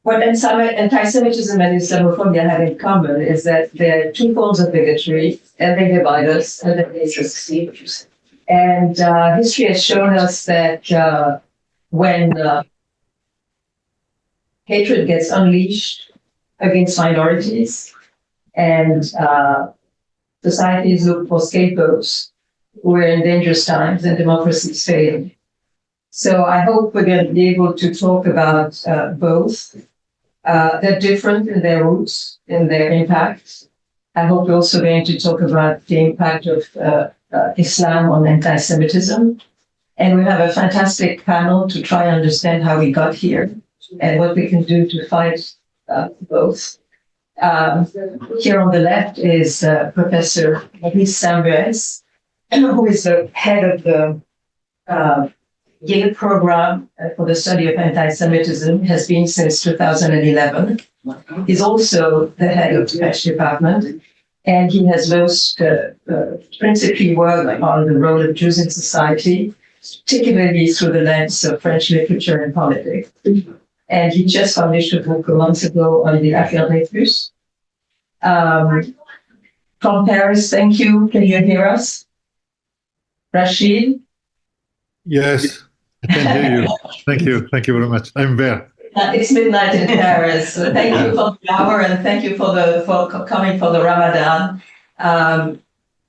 what anti-Semitism and Islamophobia have in common is that there are two forms of bigotry, and they divide us, and they succeed. And history has shown us that when hatred gets unleashed against minorities, and societies look for scapegoats, we're in dangerous times and democracy's failing. So I hope we're going to be able to talk about both. They're different in their roots, in their impact. I hope we're also going to talk about the impact of Islam on anti-Semitism. And we have a fantastic panel to try and understand how we got here and what we can do to fight both. Here on the left is Professor Maurice, who is the head of the Yale program for the study of anti-Semitism, has been since 2011. He's also the head of the French department, and he has most principally worked on the role of Jews in society, particularly through the lens of French literature and politics. And he just published a book a month ago on the Affaire Dreyfus. From Paris, thank you. Can you hear us? Rachid? Yes, I can hear you. Thank you. Thank you very much. I'm there. It's midnight in Paris. So thank you for the hour and thank you for coming for the Ramadan.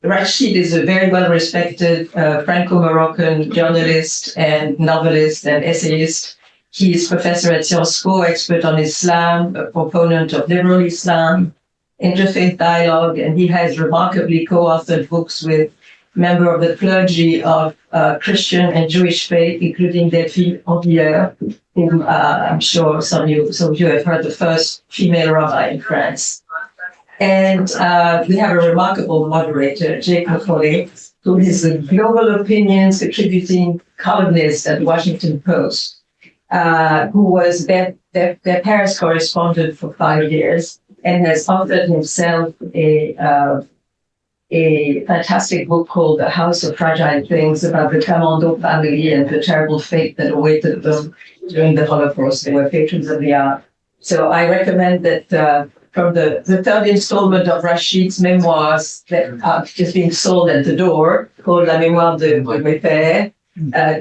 Rachid is a very well-respected Franco-Moroccan journalist and novelist and essayist. He is professor at Sciences Po, expert on Islam, a proponent of liberal Islam, interfaith dialogue, and he has remarkably co-authored books with members of the clergy of Christian and Jewish faith, including Delphine Antillier, whom I'm sure some of you have heard, the first female rabbi in France. And we have a remarkable moderator, Jake McCauley, who is a global opinions contributing columnist at the Washington Post, who was their Paris correspondent for 5 years and has authored himself a fantastic book called The House of Fragile Things about the Commando family and the terrible fate that awaited them during the Holocaust. They were patrons of the art. So I recommend that from the third installment of Rachid's memoirs that are just being sold at the door, called La Mémoire de mes pères,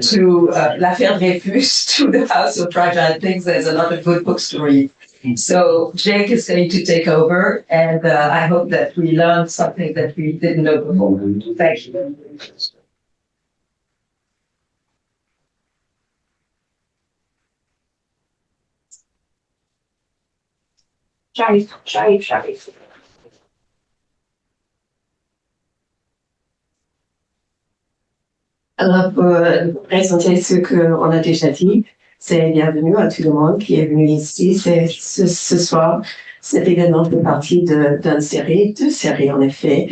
to L'Affaire Dreyfus, to The House of Fragile Things. There's a lot of good books to read. So Jake is going to take over, and I hope that we learned something that we didn't know before. Thank you. J'arrive. Alors, pour présenter ce qu'on a déjà dit, c'est bienvenue à tout le monde qui est venu ici. Ce soir, cet événement fait partie d'une série, deux séries en effet,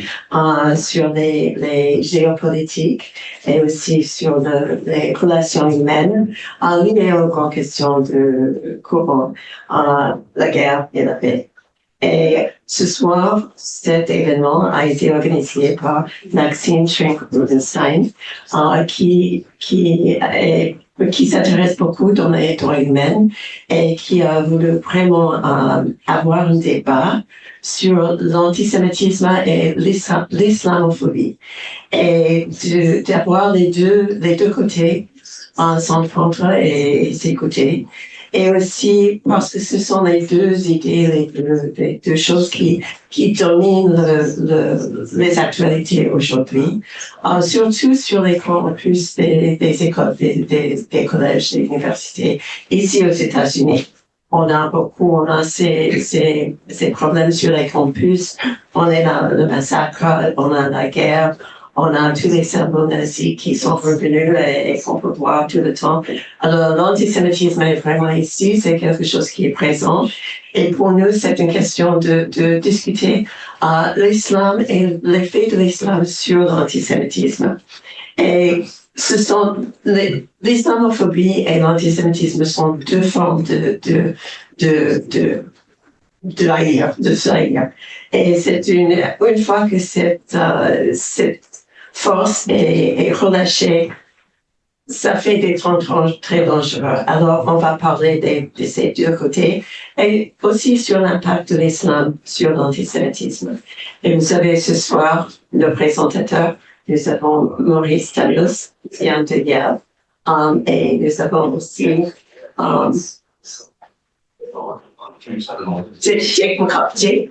sur les géopolitiques et aussi sur les relations humaines, liées aux grandes questions de courant, la guerre et la paix. Et ce soir, cet événement a été organisé par Maxime Trink Rubenstein, qui s'intéresse beaucoup dans les droits humains et qui a voulu vraiment avoir un débat sur l'antisémitisme et l'islamophobie et d'avoir les deux côtés s'entendre et s'écouter. Et aussi parce que ce sont les deux idées, les deux choses qui dominent les actualités aujourd'hui, surtout sur les campus des écoles, des collèges, des universités, ici aux États-Unis. On a ces problèmes sur les campus, on a le massacre, on a la guerre, on a tous les symboles nazis qui sont revenus et qu'on peut voir tout le temps. Alors, l'antisémitisme est vraiment ici, c'est quelque chose qui est présent. Et pour nous, c'est une question de discuter l'islam et l'effet de l'islam sur l'antisémitisme. Et l'islamophobie et l'antisémitisme sont deux formes de haïr, de se haïr. Et c'est une fois que cette force est relâchée ça fait des franges très dangereux. Alors, on va parler de ces deux côtés et aussi sur l'impact de l'islam sur l'antisémitisme. Et vous savez, ce soir, le présentateur, nous avons Maurice qui vient de Yale, et nous avons aussi Jake McCauley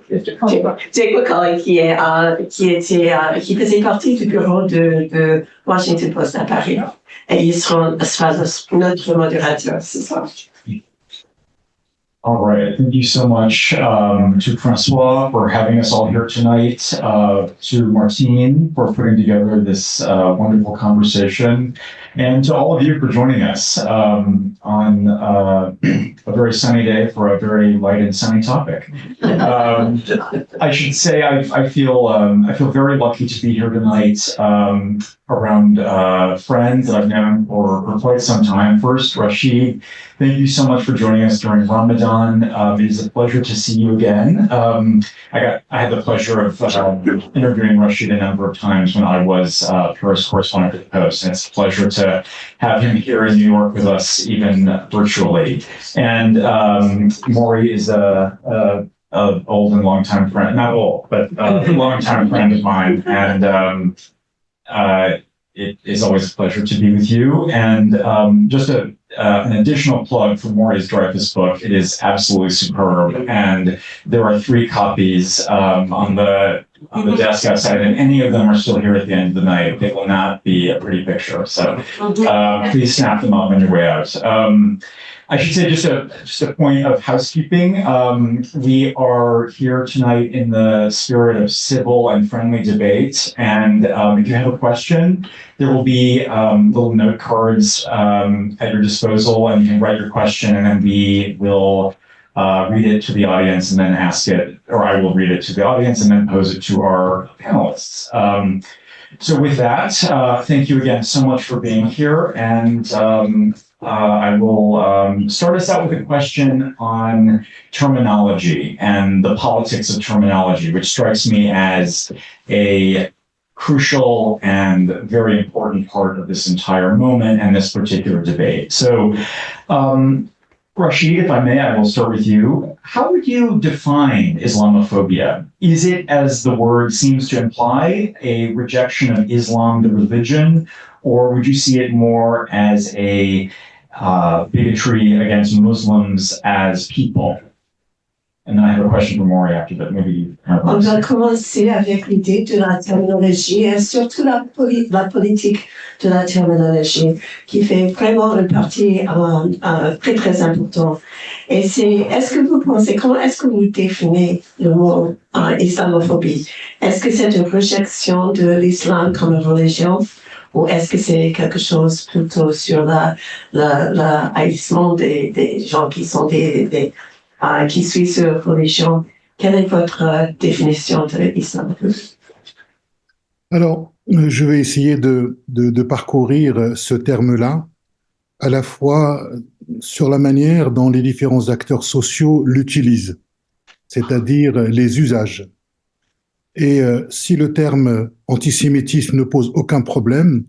qui faisait partie du bureau de Washington Post à Paris. Et il sera notre modérateur ce soir. All right. Thank you so much to Francois for having us all here tonight, to Martine for putting together this wonderful conversation, and to all of you for joining us on a very sunny day for a very light and sunny topic. I should say I feel very lucky to be here tonight around friends that I've known for quite some time. First, Rachid, thank you so much for joining us during Ramadan. It is a pleasure to see you again. I had the pleasure of interviewing Rachid a number of times when I was Paris correspondent for the Post, and it's a pleasure to have him here in New York with us, even virtually. And Maurice is a old and longtime friend, not old, but a longtime friend of mine, and it is always a pleasure to be with you. And just an additional plug for Maurice Dreyfus' book. It is absolutely superb, and there are 3 copies on the desk outside, and any of them are still here at the end of the night. They will not be a pretty picture, so please snap them up on your way out. I should say just a point of housekeeping. We are here tonight in the spirit of civil and friendly debate. And if you have a question, there will be little note cards at your disposal, and you can write your question, and then we will read it to the audience and then ask it, or I will read it to the audience and then pose it to our panelists. So with that, thank you again so much for being here. And I will start us out with a question on terminology and the politics of terminology, which strikes me as a crucial and very important part of this entire moment and this particular debate. So, Rachid, if I may, I will start with you. How would you define Islamophobia? Is it, as the word seems to imply, a rejection of Islam, the religion, or would you see it more as a bigotry against Muslims as people? And then I have a question for Maury after that. Maybe you have On va commencer avec l'idée de la terminologie et surtout la politique de la terminologie qui fait vraiment une partie très très importante. Et est-ce que vous pensez, comment est-ce que vous définissez le mot islamophobie? Est-ce que c'est une rejection de l'islam comme religion? Ou est-ce que c'est quelque chose plutôt sur l'haïssement des gens qui sont qui suivent cette religion? Quelle est votre définition de l'islamophobie? Alors, je vais essayer de parcourir ce terme-là, à la fois sur la manière dont les différents acteurs sociaux l'utilisent, c'est-à-dire les usages. Et si le terme antisémitisme ne pose aucun problème,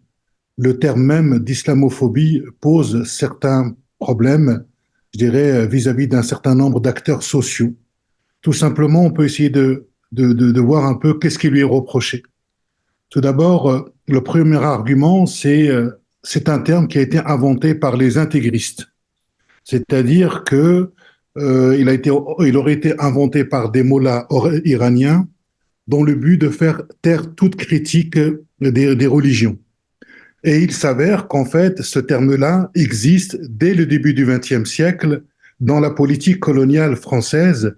le terme même d'islamophobie pose certains problèmes, je dirais, vis-à-vis d'un certain nombre d'acteurs sociaux. Tout simplement, on peut essayer de voir un peu qu'est-ce qui lui est reproché. Tout d'abord, le premier argument, c'est un terme qui a été inventé par les intégristes. C'est-à-dire que il aurait été inventé par des mollahs iraniens dans le but de faire taire toute critique des religions. Et il s'avère qu'en fait, ce terme-là existe dès le début du XXe siècle dans la politique coloniale française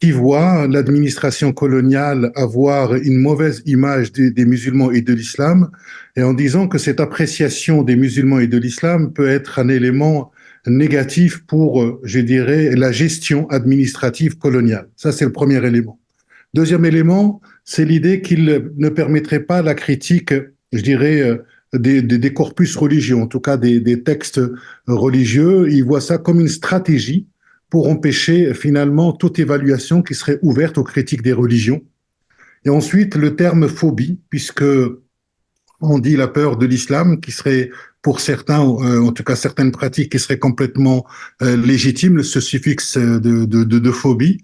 qui voit l'administration coloniale avoir une mauvaise image des musulmans et de l'islam, et en disant que cette appréciation des musulmans et de l'islam peut être un élément négatif pour, je dirais, la gestion administrative coloniale. Ça, c'est le premier élément. Deuxième élément, c'est l'idée qu'il ne permettrait pas la critique, je dirais, des corpus religieux, en tout cas des textes religieux. Il voit ça comme une stratégie pour empêcher finalement toute évaluation qui serait ouverte aux critiques des religions. Et ensuite, le terme phobie, puisque on dit la peur de l'islam, qui serait pour certains, en tout cas certaines pratiques, qui seraient complètement légitimes, ce suffixe de phobie,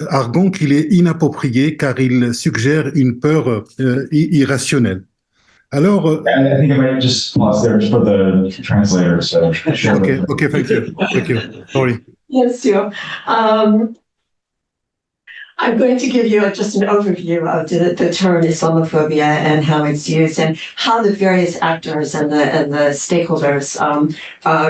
arguant qu'il est inapproprié car il suggère une peur irrationnelle. Alors, I think I might just pause there for the translators. So sure. okay, thank you. Sorry. Yes, sure. I'm going to give you just an overview of the term Islamophobia and how it's used and how the various actors and the stakeholders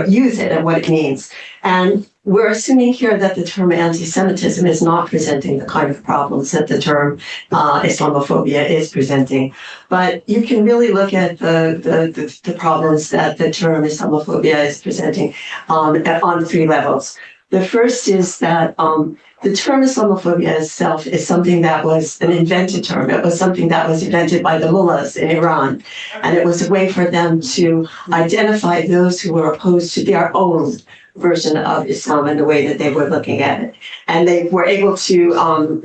use it and what it means. And we're assuming here that the term anti-Semitism is not presenting the kind of problems that the term Islamophobia is presenting. But you can really look at the problems that the term Islamophobia is presenting on three levels. The first is that the term Islamophobia itself is something that was an invented term. It was something that was invented by the mullahs in Iran. And it was a way for them to identify those who were opposed to their own version of Islam and the way that they were looking at it. And they were able to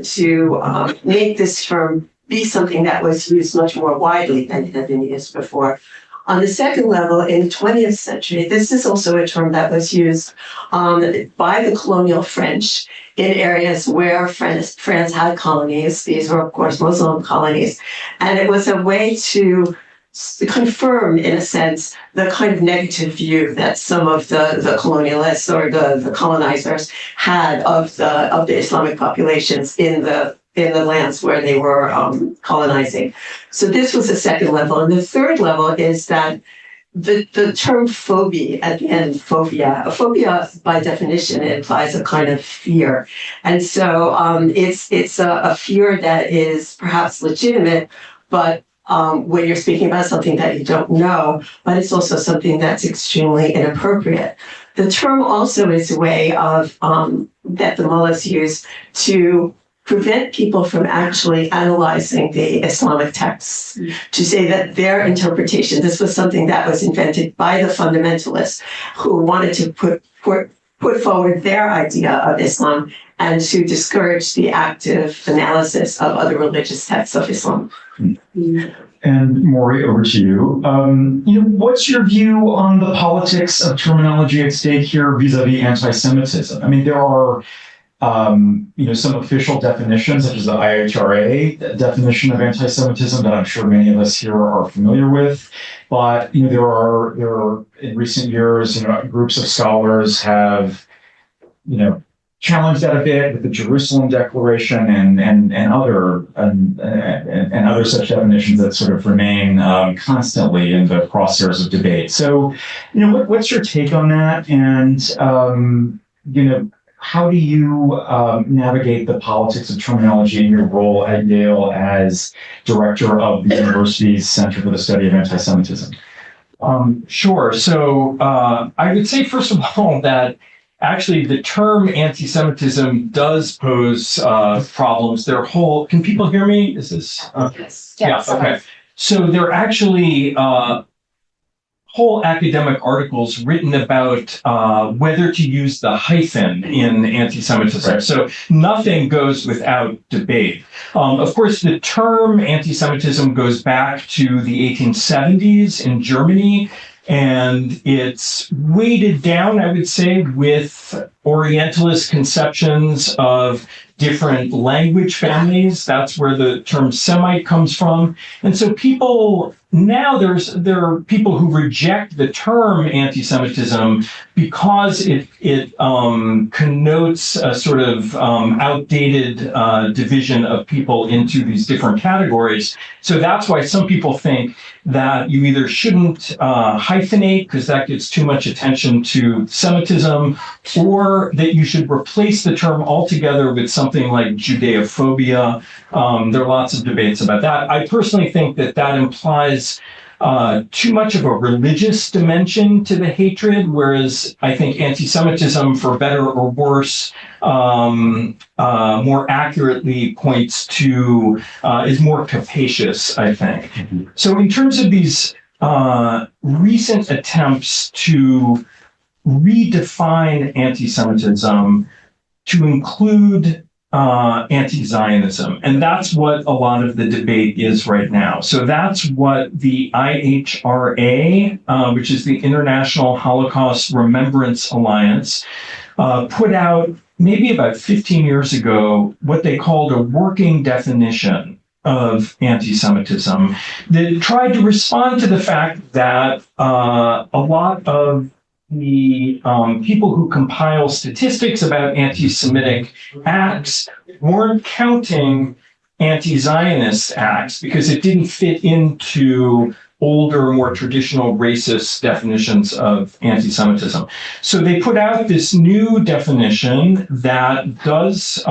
make this term be something that was used much more widely than it had been used before. On the second level, in the 20th century, this is also a term that was used by the colonial French in areas where France had colonies. These were, of course, Muslim colonies. And it was a way to confirm, in a sense, the kind of negative view that some of the colonialists or the colonizers had of the Islamic populations in the lands where they were colonizing. So this was the second level. And the third level is that the term phobia, at the end, phobia by definition implies a kind of fear. And so it's a fear that is perhaps legitimate, but when you're speaking about something that you don't know, but it's also something that's extremely inappropriate. The term also is a way of that the mullahs use to prevent people from actually analyzing the Islamic texts, to say that their interpretation, this was something that was invented by the fundamentalists who wanted to put forward their idea of Islam and to discourage the active analysis of other religious texts of Islam. And Maurice, over to you. What's your view on the politics of terminology at stake here vis-a-vis anti-Semitism? I mean, there are some official definitions, such as the IHRA definition of anti-Semitism that I'm sure many of us here are familiar with. But there are in recent years, groups of scholars have challenged that a bit with the Jerusalem Declaration and other such definitions that sort of remain constantly in the crosshairs of debate. So, what's your take on that? And how do you navigate the politics of terminology in your role at Yale as director of the university's Center for the Study of Anti-Semitism? Sure. So I would say, first of all, that actually the term anti-Semitism does pose problems. Can people hear me? Is this? Yes. Yeah, okay. So there are actually whole academic articles written about whether to use the hyphen in anti-Semitism. Right. So nothing goes without debate. Of course, the term anti-Semitism goes back to the 1870s in Germany, and it's weighted down, I would say, with Orientalist conceptions of different language families. That's where the term Semite comes from. And so there are people who reject the term anti-Semitism because it connotes a sort of outdated division of people into these different categories. So that's why some people think that you either shouldn't hyphenate because that gets too much attention to Semitism, or that you should replace the term altogether with something like Judeophobia. There are lots of debates about that. I personally think that implies too much of a religious dimension to the hatred, whereas I think anti-Semitism, for better or worse, more accurately points to, is more capacious, I think. Mm-hmm. So in terms of these recent attempts to redefine anti-Semitism to include anti-Zionism. And that's what a lot of the debate is right now. So that's what the IHRA, which is the International Holocaust Remembrance Alliance, put out maybe about 15 years ago, what they called a working definition of anti-Semitism that tried to respond to the fact that a lot of the people who compile statistics about anti-Semitic acts weren't counting anti-Zionist acts because it didn't fit into older, more traditional racist definitions of anti-Semitism. So they put out this new definition that does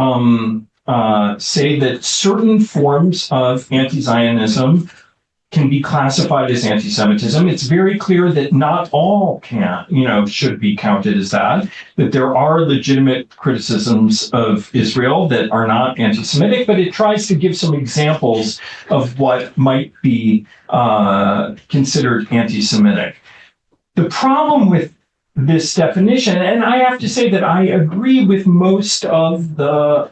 say that certain forms of anti-Zionism can be classified as anti-Semitism. It's very clear that not all should be counted as that there are legitimate criticisms of Israel that are not anti-Semitic, but it tries to give some examples of what might be considered anti-Semitic. The problem with this definition, and I have to say that I agree with most of the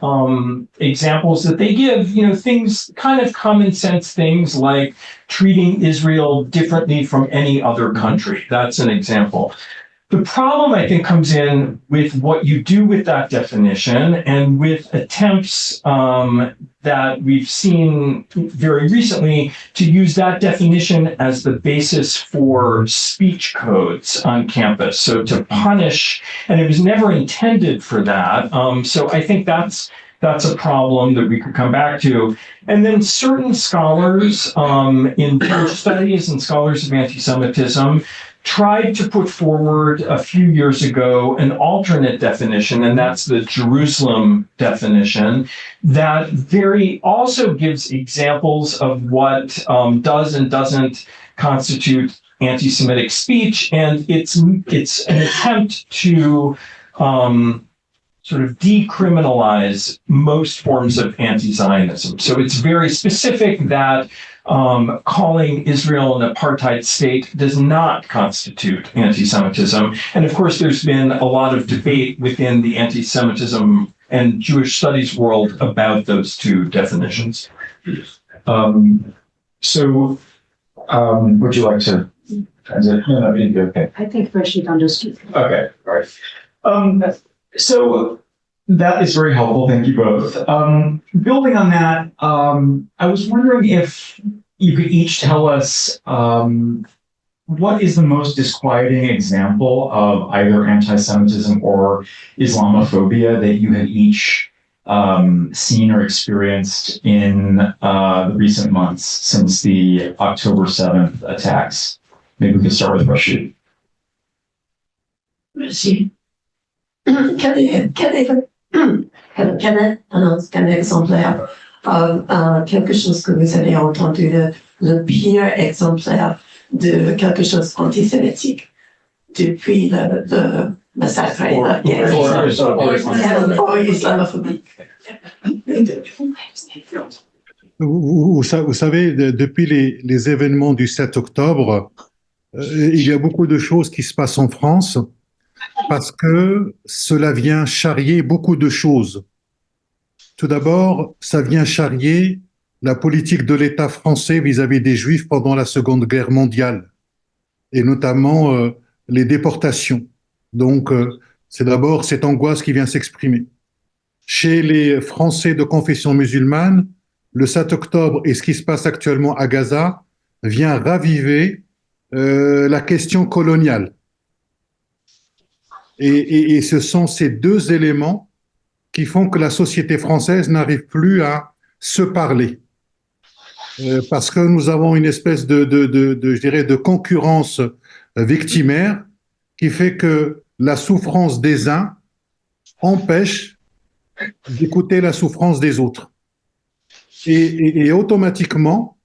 examples that they give, things, kind of common sense things like treating Israel differently from any other country. That's an example. The problem, I think, comes in with what you do with that definition and with attempts that we've seen very recently to use that definition as the basis for speech codes on campus. So to punish, and it was never intended for that. So I think that's a problem that we could come back to. And then certain scholars in Jewish studies and scholars of anti-Semitism tried to put forward a few years ago an alternate definition, and that's the Jerusalem definition, that also gives examples of what does and doesn't constitute anti-Semitic speech, and it's an attempt to sort of decriminalize most forms of anti-Zionism. So it's very specific that calling Israel an apartheid state does not constitute anti-Semitism. And of course, there's been a lot of debate within the anti-Semitism and Jewish studies world about those two definitions. Would you like to transit? No, okay. I think Rachid understood. Okay, all right. So that is very helpful. Thank you both. Building on that, I was wondering if you could each tell us what is the most disquieting example of either anti-Semitism or Islamophobia that you have each seen or experienced in the recent months since the October 7th attacks? Maybe we could start with Rachid. Merci. Quel exemplaire quelque chose que vous avez entendu, le pire exemplaire de quelque chose antisémitique depuis le massacre et la guerre islamophobique. Vous savez, depuis les événements du 7 octobre, il y a beaucoup de choses qui se passent en France parce que cela vient charrier beaucoup de choses. Tout d'abord, ça vient charrier la politique de l'État français vis-à-vis des Juifs pendant la Seconde Guerre mondiale, et notamment les déportations. Donc, c'est d'abord cette angoisse qui vient s'exprimer. Chez les Français de confession musulmane, le 7 octobre et ce qui se passe actuellement à Gaza vient raviver la question coloniale. Et ce sont ces deux éléments qui font que la société française n'arrive plus à se parler. Parce que nous avons une espèce je dirais, de concurrence victimaire qui fait que la souffrance des uns empêche d'écouter la souffrance des autres. Et automatiquement,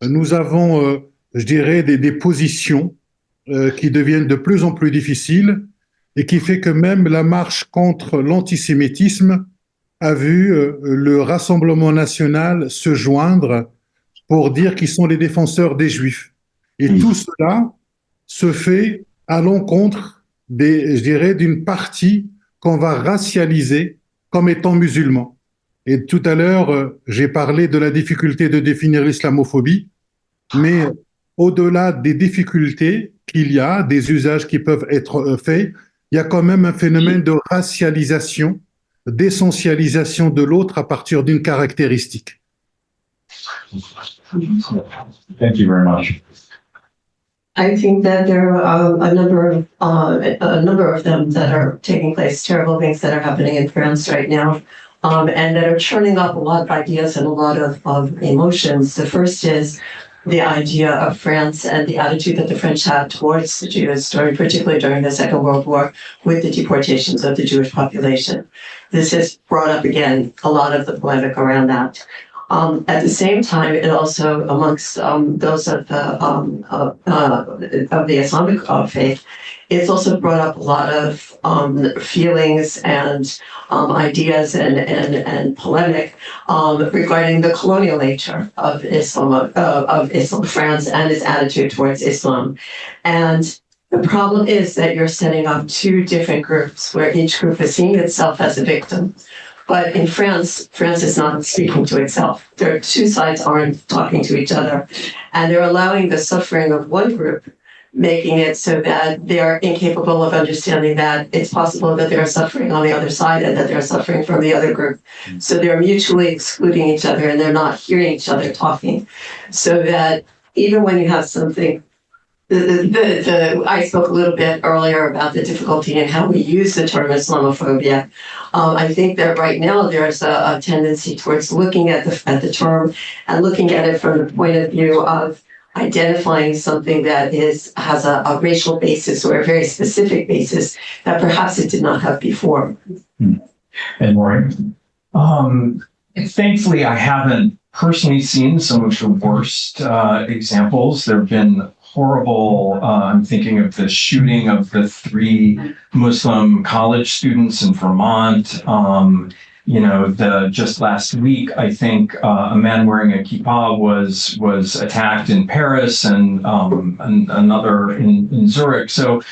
nous avons, je dirais, des positions qui deviennent de plus en plus difficiles et qui fait que même la marche contre l'antisémitisme a vu le Rassemblement national se joindre pour dire qu'ils sont les défenseurs des Juifs. Et tout cela se fait à l'encontre je dirais, d'une partie qu'on va racialiser comme étant musulmans. Et tout à l'heure, j'ai parlé de la difficulté de définir l'islamophobie, mais au-delà des difficultés qu'il y a, des usages qui peuvent être faits, il y a quand même un phénomène de racialisation, d'essentialisation de l'autre à partir d'une caractéristique. Thank you very much. I think that there are a number of them that are taking place, terrible things that are happening in France right now, and that are churning up a lot of ideas and a lot of emotions. The first is the idea of France and the attitude that the French had towards the Jews, particularly during the Second World War, with the deportations of the Jewish population. This has brought up again a lot of the polemic around that. At the same time, it also, amongst those of the Islamic faith, it's also brought up a lot of feelings and ideas and polemic regarding the colonial nature of Islam, France, and its attitude towards Islam. And the problem is that you're setting up two different groups where each group is seeing itself as a victim. But in France, France is not speaking to itself. Their two sides aren't talking to each other. And they're allowing the suffering of one group, making it so that they're incapable of understanding that it's possible that they're suffering on the other side and that they're suffering from the other group. So they're mutually excluding each other and they're not hearing each other talking. So that even when you have something, I spoke a little bit earlier about the difficulty in how we use the term Islamophobia. I think that right now there's a tendency towards looking at the term and looking at it from the point of view of identifying something that has a racial basis or a very specific basis that perhaps it did not have before. And Maureen? Thankfully, I haven't personally seen some of the worst examples. There have been horrible, I'm thinking of the shooting of the 3 Muslim college students in Vermont. Just last week, I think a man wearing a kippah was attacked in Paris and another in Zurich. So,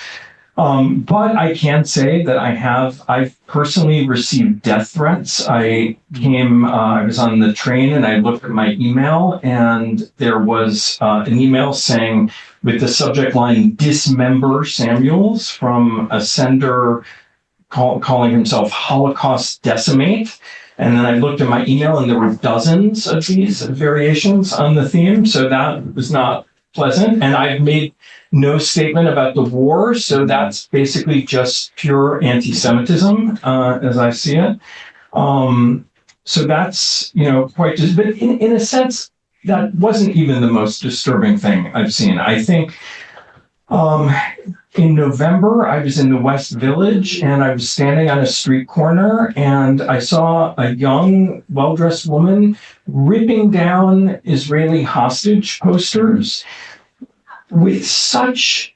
but I can say that I've personally received death threats. I was on the train and I looked at my email and there was an email saying with the subject line, "Dismember Samuels," from a sender calling himself Holocaust Decimate. And then I looked at my email and there were dozens of these variations on the theme. So that was not pleasant. And I've made no statement about the war. So that's basically just pure anti-Semitism, as I see it. So that's, quite, but in a sense, that wasn't even the most disturbing thing I've seen. I think in November, I was in the West Village and I was standing on a street corner and I saw a young, well-dressed woman ripping down Israeli hostage posters with such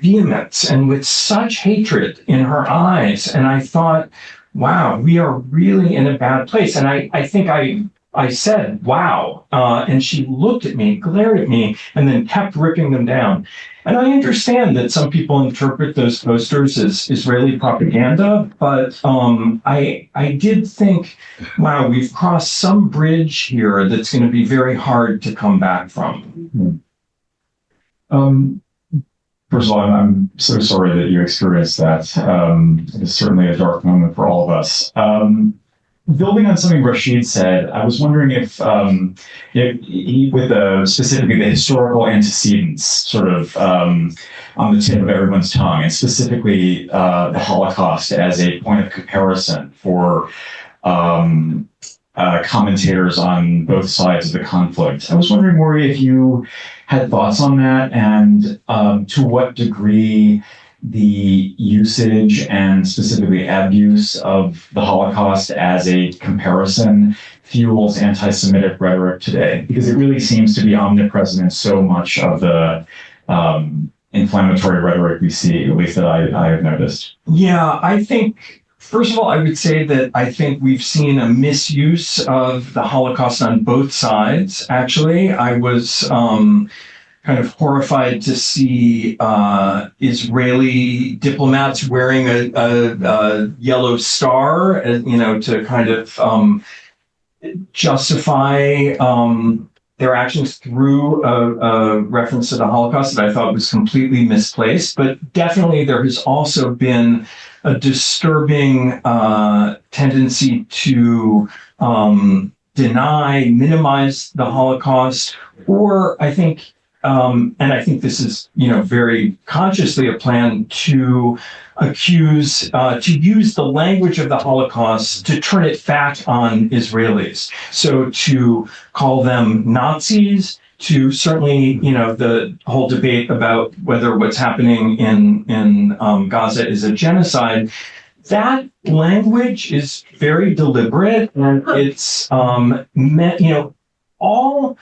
vehemence and with such hatred in her eyes. And I thought, wow, we are really in a bad place. And I think I said, wow. And she looked at me, glared at me, and then kept ripping them down. And I understand that some people interpret those posters as Israeli propaganda, but I did think, wow, we've crossed some bridge here that's going to be very hard to come back from. First of all, I'm so sorry that you experienced that. It's certainly a dark moment for all of us. Building on something Rachid said, I was wondering if specifically the historical antecedents sort of on the tip of everyone's tongue, and specifically the Holocaust as a point of comparison for commentators on both sides of the conflict. I was wondering, Maurice, if you had thoughts on that and to what degree the usage and specifically abuse of the Holocaust as a comparison fuels anti-Semitic rhetoric today, because it really seems to be omnipresent in so much of the inflammatory rhetoric we see, at least that I have noticed. Yeah, I think, first of all, I would say that I think we've seen a misuse of the Holocaust on both sides, actually. I was kind of horrified to see Israeli diplomats wearing a yellow star, to kind of justify their actions through a reference to the Holocaust that I thought was completely misplaced. But definitely there has also been a disturbing tendency to deny, minimize the Holocaust, or I think, and I think this is, very consciously a plan to accuse, to use the language of the Holocaust to turn it back on Israelis. So to call them Nazis, to certainly, the whole debate about whether what's happening in Gaza is a genocide. That language is very deliberate, and it's all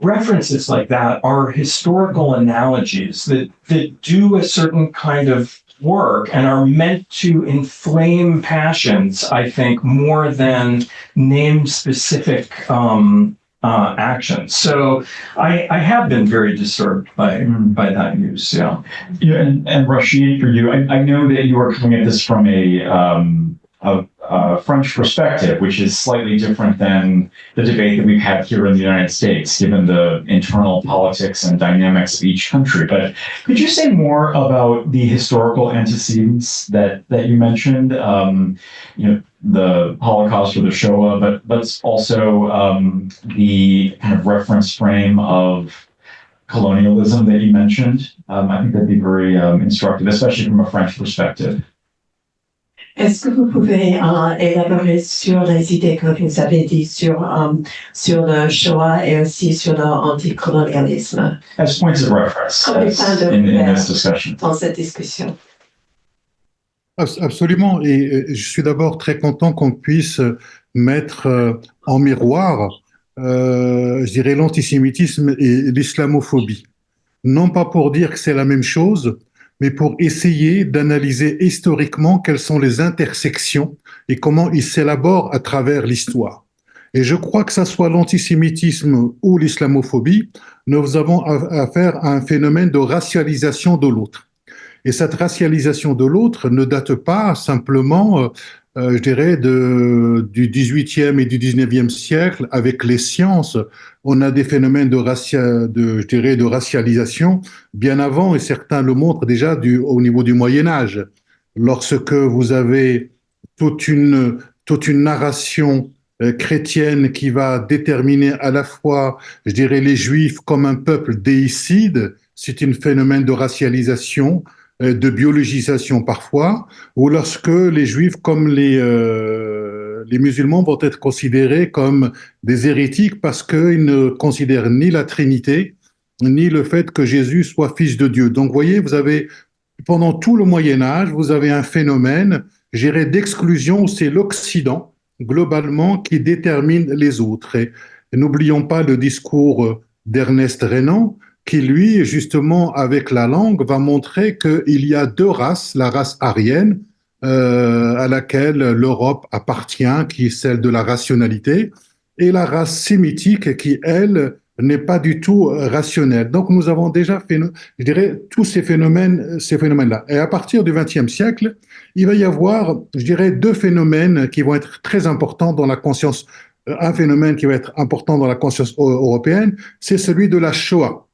references like that are historical analogies that do a certain kind of work and are meant to inflame passions, I think, more than name specific actions. So I have been very disturbed by that use. Yeah. Yeah, and Rachid, for you, I know that you are coming at this from a French perspective, which is slightly different than the debate that we've had here in the United States, given the internal politics and dynamics of each country. But could you say more about the historical antecedents that you mentioned? The Holocaust or the Shoah, but also the kind of reference frame of colonialism that you mentioned. I think that'd be very instructive, especially from a French perspective. Est-ce que vous pouvez élaborer sur les idées que vous avez dites sur le Shoah et aussi sur l'anticolonialisme? As points of reference in this discussion. Dans cette discussion. Absolument. Et je suis d'abord très content qu'on puisse mettre en miroir, je dirais, l'antisémitisme et l'islamophobie. Non pas pour dire que c'est la même chose, mais pour essayer d'analyser historiquement quelles sont les intersections et comment ils s'élaborent à travers l'histoire. Et je crois que ça soit l'antisémitisme ou l'islamophobie, nous avons affaire à un phénomène de racialisation de l'autre. Et cette racialisation de l'autre ne date pas simplement, je dirais, du 18e et du 19e siècle avec les sciences. On a des phénomènes de racialisation bien avant, et certains le montrent déjà au niveau du Moyen-Âge. Lorsque vous avez toute une narration chrétienne qui va déterminer à la fois, je dirais, les Juifs comme un peuple déicide, c'est un phénomène de racialisation, de biologisation parfois, ou lorsque les Juifs comme les musulmans vont être considérés comme des hérétiques parce qu'ils ne considèrent ni la Trinité, ni le fait que Jésus soit fils de Dieu. Donc, vous voyez, vous avez, pendant tout le Moyen-Âge, vous avez un phénomène, je dirais, d'exclusion, c'est l'Occident, globalement, qui détermine les autres. Et n'oublions pas le discours d'Ernest Renan, qui, lui, justement, avec la langue, va montrer qu'il y a deux races, la race aryenne, à laquelle l'Europe appartient, qui est celle de la rationalité, et la race sémitique, qui, elle, n'est pas du tout rationnelle. Donc, nous avons déjà fait, je dirais, tous ces phénomènes-là. Et à partir du XXe siècle, il va y avoir, je dirais, deux phénomènes qui vont être très importants dans la conscience. Un phénomène qui va être important dans la conscience européenne, c'est celui de la Shoah.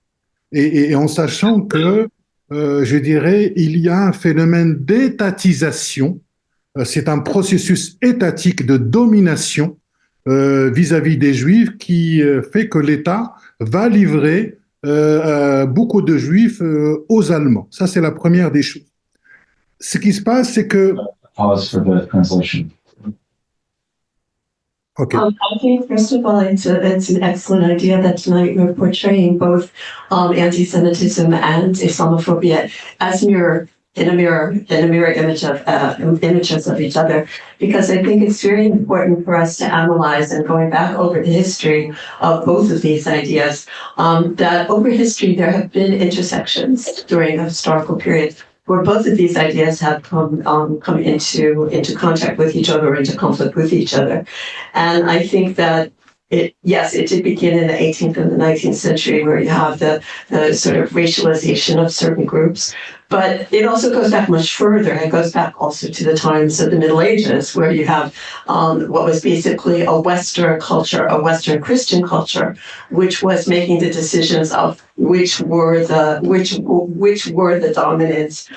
Et en sachant que, je dirais, il y a un phénomène d'étatisation, c'est un processus étatique de domination vis-à-vis des Juifs qui fait que l'État va livrer beaucoup de Juifs aux Allemands. Ça, c'est la première des choses. Ce qui se passe, c'est que... Pause for the translation. Okay. I think, first of all, it's an excellent idea that tonight we're portraying both anti-Semitism and Islamophobia as mirror images of each other, because I think it's very important for us to analyze, and going back over the history of both of these ideas, that over history there have been intersections during a historical period where both of these ideas have come into contact with each other, or into conflict with each other. And I think that it did begin in the 18th and the 19th century, where you have the sort of racialization of certain groups. But it also goes back much further. It goes back also to the times of the Middle Ages, where you have what was basically a Western culture, a Western Christian culture, which was making the decisions of which were the dominant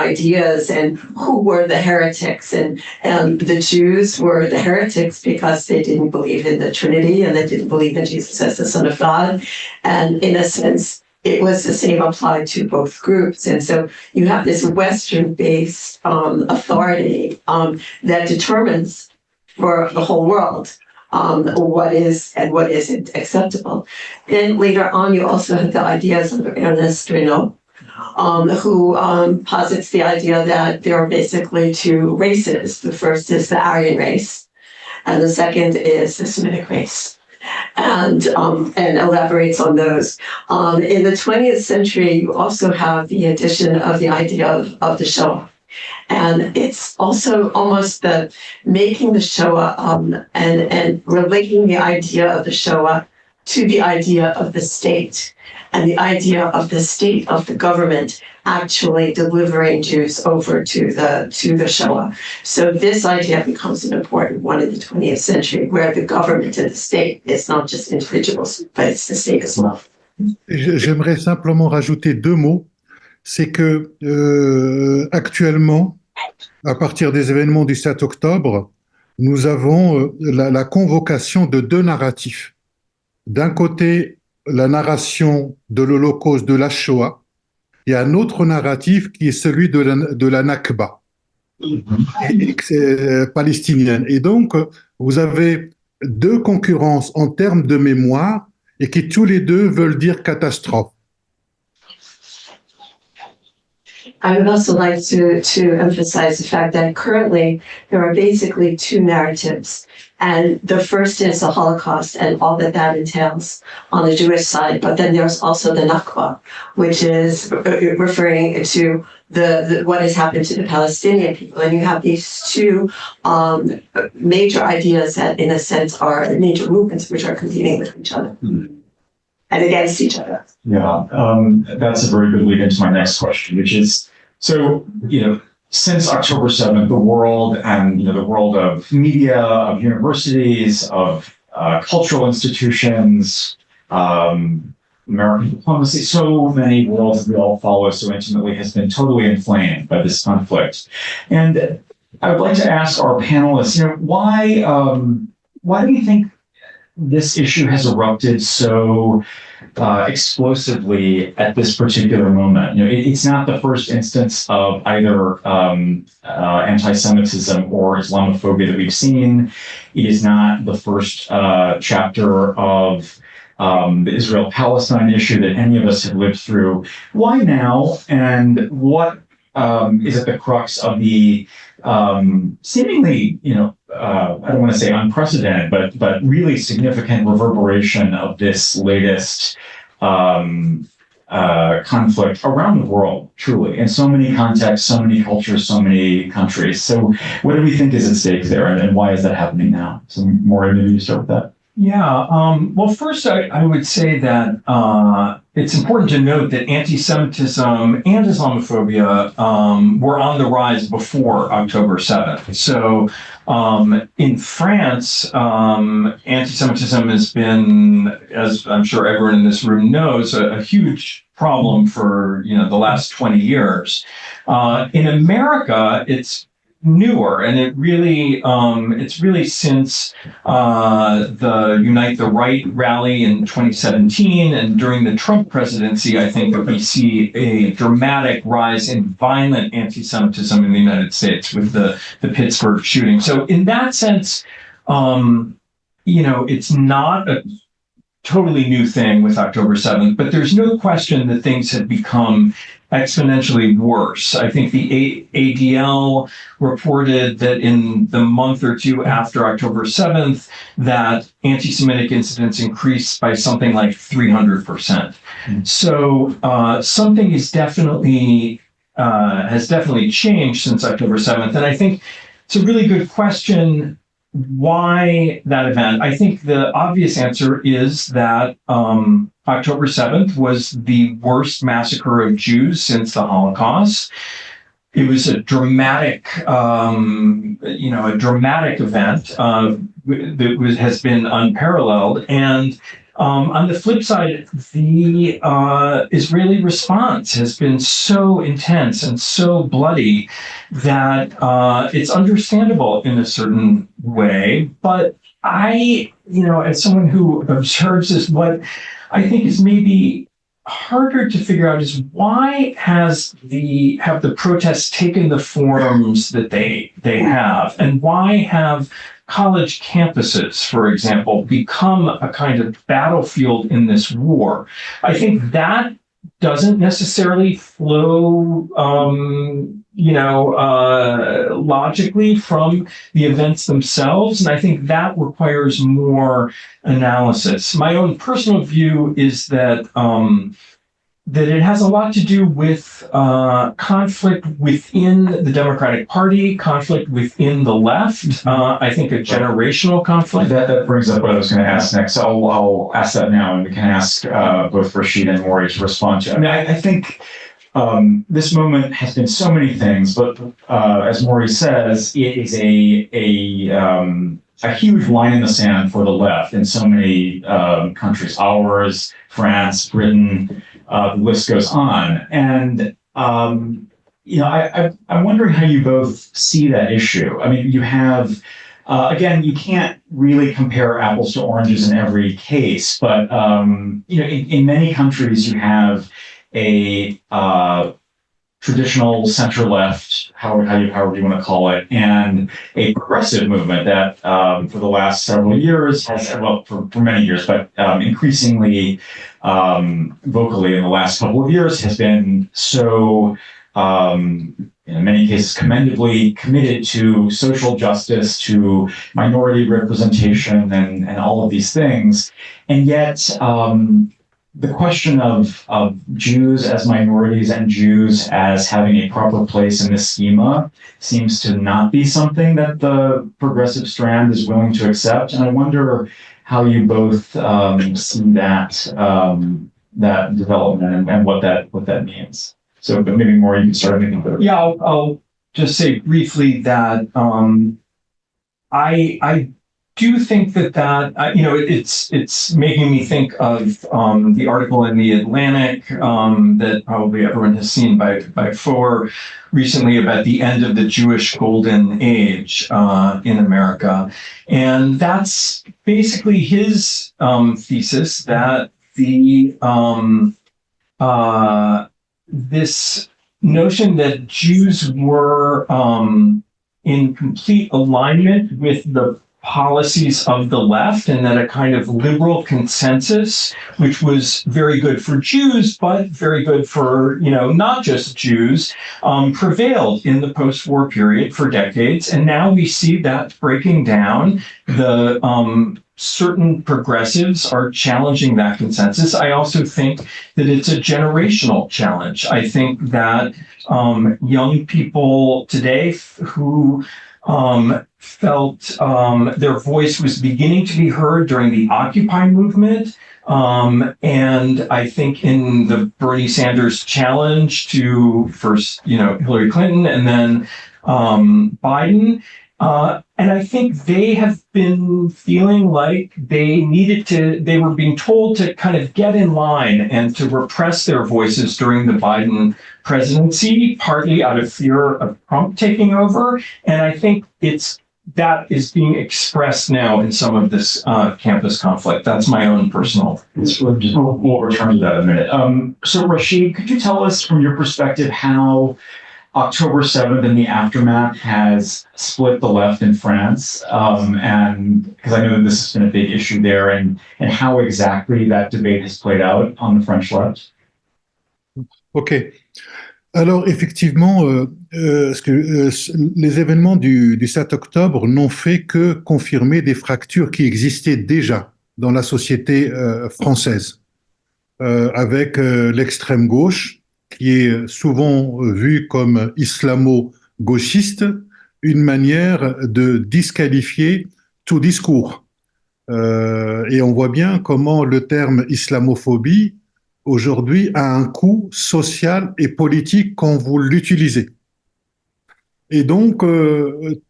ideas and who were the heretics. And the Jews were the heretics because they didn't believe in the Trinity and they didn't believe in Jesus as the Son of God. And in a sense, it was the same applied to both groups. And so you have this Western-based authority that determines for the whole world what is and what isn't acceptable. Then later on, you also have the ideas of Ernest Renaud, who posits the idea that there are basically two races. The first is the Aryan race, and the second is the Semitic race. And elaborates on those. In the 20th century, you also have the addition of the idea of the Shoah. And it's also almost the making the Shoah and relating the idea of the Shoah to the idea of the state and the idea of the state of the government actually delivering Jews over to the Shoah. So this idea becomes an important one in the 20th century, where the government and the state is not just individuals, but it's the state as well. J'aimerais simplement rajouter deux mots. C'est que actuellement, à partir des événements du 7 octobre, nous avons la convocation de deux narratifs. D'un côté, la narration de l'Holocauste, de la Shoah, et un autre narratif qui est celui de la Nakba palestinienne. Et donc, vous avez deux concurrences en termes de mémoire et qui tous les deux veulent dire catastrophe. I would also like to emphasize the fact that currently there are basically two narratives. And the first is the Holocaust and all that entails on the Jewish side. But then there's also the Nakba, which is referring to what has happened to the Palestinian people. And you have these two major ideas that, in a sense, are major movements which are competing with each other. And against each other. Yeah, that's a very good lead into my next question, which is, so, since October 7th, the world and, the world of media, of universities, of cultural institutions, American diplomacy, so many worlds that we all follow so intimately has been totally inflamed by this conflict. And I would like to ask our panelists, why do you think this issue has erupted so explosively at this particular moment? It's not the first instance of either anti-Semitism or Islamophobia that we've seen. It is not the first chapter of the Israel-Palestine issue that any of us have lived through. Why now? And what is at the crux of the seemingly, I don't want to say unprecedented, but really significant reverberation of this latest conflict around the world, truly, in so many contexts, so many cultures, so many countries. So what do we think is at stake there, and why is that happening now? So Maurice, maybe you start with that. Yeah. Well, first, I would say that it's important to note that anti-Semitism and Islamophobia were on the rise before October 7th. So in France, anti-Semitism has been, as I'm sure everyone in this room knows, a huge problem for the last 20 years. In America, it's newer, and it's really since the Unite the Right rally in 2017 and during the Trump presidency, I think that we see a dramatic rise in violent anti-Semitism in the United States with the Pittsburgh shooting. So in that sense, it's not a totally new thing with October 7th, but there's no question that things have become exponentially worse. I think the ADL reported that in the month or two after October 7th, that anti-Semitic incidents increased by something like 300%. So something is has definitely changed since October 7th. And I think it's a really good question why that event? I think the obvious answer is that October 7th was the worst massacre of Jews since the Holocaust. It was a dramatic, a dramatic event that has been unparalleled. And on the flip side, the Israeli response has been so intense and so bloody that it's understandable in a certain way. But I, as someone who observes this, what I think is maybe harder to figure out is why have the protests taken the forms that they have, and why have college campuses, for example, become a kind of battlefield in this war? I think that doesn't necessarily flow, logically from the events themselves, and I think that requires more analysis. My own personal view is that that it has a lot to do with conflict within the Democratic Party, conflict within the left. I think a generational conflict. That brings up what I was going to ask next. So I'll ask that now, and we can ask both Rachid and Maurice to respond to. I mean, I think this moment has been so many things, but as Maurice says, it is a huge line in the sand for the left in so many countries. Ours, France, Britain. The list goes on. And, I'm wondering how you both see that issue. I mean, you have, again, you can't really compare apples to oranges in every case, but, in many countries you have a traditional center-left, however you want to call it, and a progressive movement that for the last several years for many years, but increasingly vocally in the last couple of years has been so, in many cases, commendably committed to social justice, to minority representation, and all of these things. And yet, the question of Jews as minorities and Jews as having a proper place in this schema seems to not be something that the progressive strand is willing to accept. And I wonder how you both see that development and what that means. So, but maybe more, you can start making clear. Yeah, I'll just say briefly that I do think that it's making me think of the article in the Atlantic that probably everyone has seen by Foer recently about the end of the Jewish golden age in America, and that's basically his thesis that this notion that Jews were in complete alignment with the policies of the left, and that a kind of liberal consensus, which was very good for Jews, but very good for, not just Jews, prevailed in the post-war period for decades. And now we see that breaking down. The certain progressives are challenging that consensus. I also think that it's a generational challenge. I think that young people today who felt their voice was beginning to be heard during the Occupy movement. And I think in the Bernie Sanders challenge to first, Hillary Clinton and then Biden. And I think they have been feeling like they were being told to kind of get in line and to repress their voices during the Biden presidency, partly out of fear of Trump taking over. And I think that is being expressed now in some of this campus conflict. That's my own personal. We'll return to that in a minute. So Rachid, could you tell us from your perspective how October 7th and the aftermath has split the left in France, and because I know that this has been a big issue there, and how exactly that debate has played out on the French left? Ok. Alors effectivement, les événements du 7 octobre n'ont fait que confirmer des fractures qui existaient déjà dans la société française, avec l'extrême gauche, qui est souvent vue comme islamo-gauchiste, une manière de disqualifier tout discours. Et on voit bien comment le terme islamophobie aujourd'hui a un coût social et politique quand vous l'utilisez. Et donc,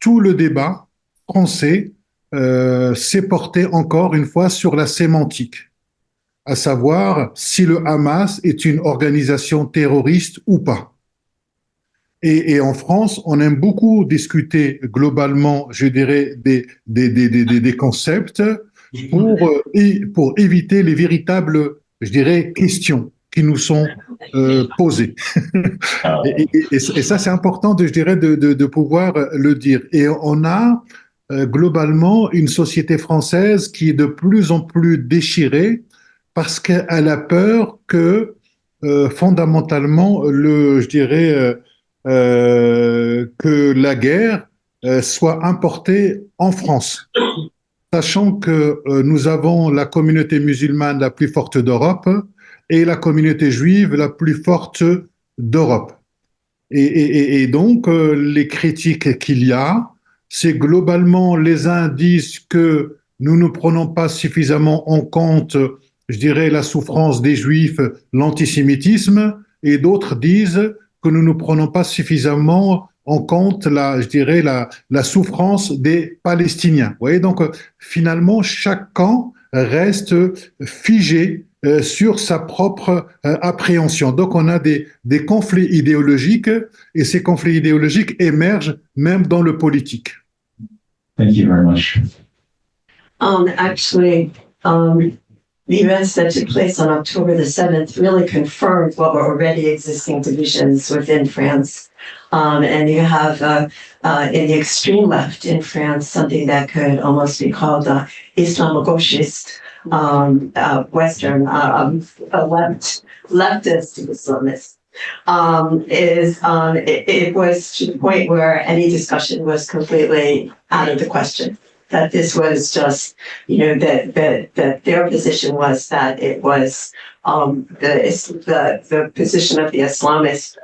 tout le débat français s'est porté encore une fois sur la sémantique, à savoir si le Hamas est une organisation terroriste ou pas. Et en France, on aime beaucoup discuter globalement, je dirais, des concepts pour éviter les véritables, je dirais, questions qui nous sont posées. Et ça, c'est important, je dirais, de pouvoir le dire. Et on a globalement une société française qui est de plus en plus déchirée parce qu'elle a peur que fondamentalement, je dirais, que la guerre soit importée en France, sachant que nous avons la communauté musulmane la plus forte d'Europe et la communauté juive la plus forte d'Europe. Et donc, les critiques qu'il y a, c'est globalement, les uns disent que nous ne prenons pas suffisamment en compte, je dirais, la souffrance des Juifs, l'antisémitisme, et d'autres disent que nous ne prenons pas suffisamment en compte, je dirais, la souffrance des Palestiniens. Vous voyez, donc, finalement, chaque camp reste figé sur sa propre appréhension. Donc, on a des conflits idéologiques, et ces conflits idéologiques émergent même dans le politique. Thank you very much. Actually, the events that took place on October the 7th really confirmed what were already existing divisions within France. And you have in the extreme left in France something that could almost be called Islamo-gauchist, Western, leftist Islamist. It was to the point where any discussion was completely out of the question. That this was just, that their position was that it was the position of the Islamist,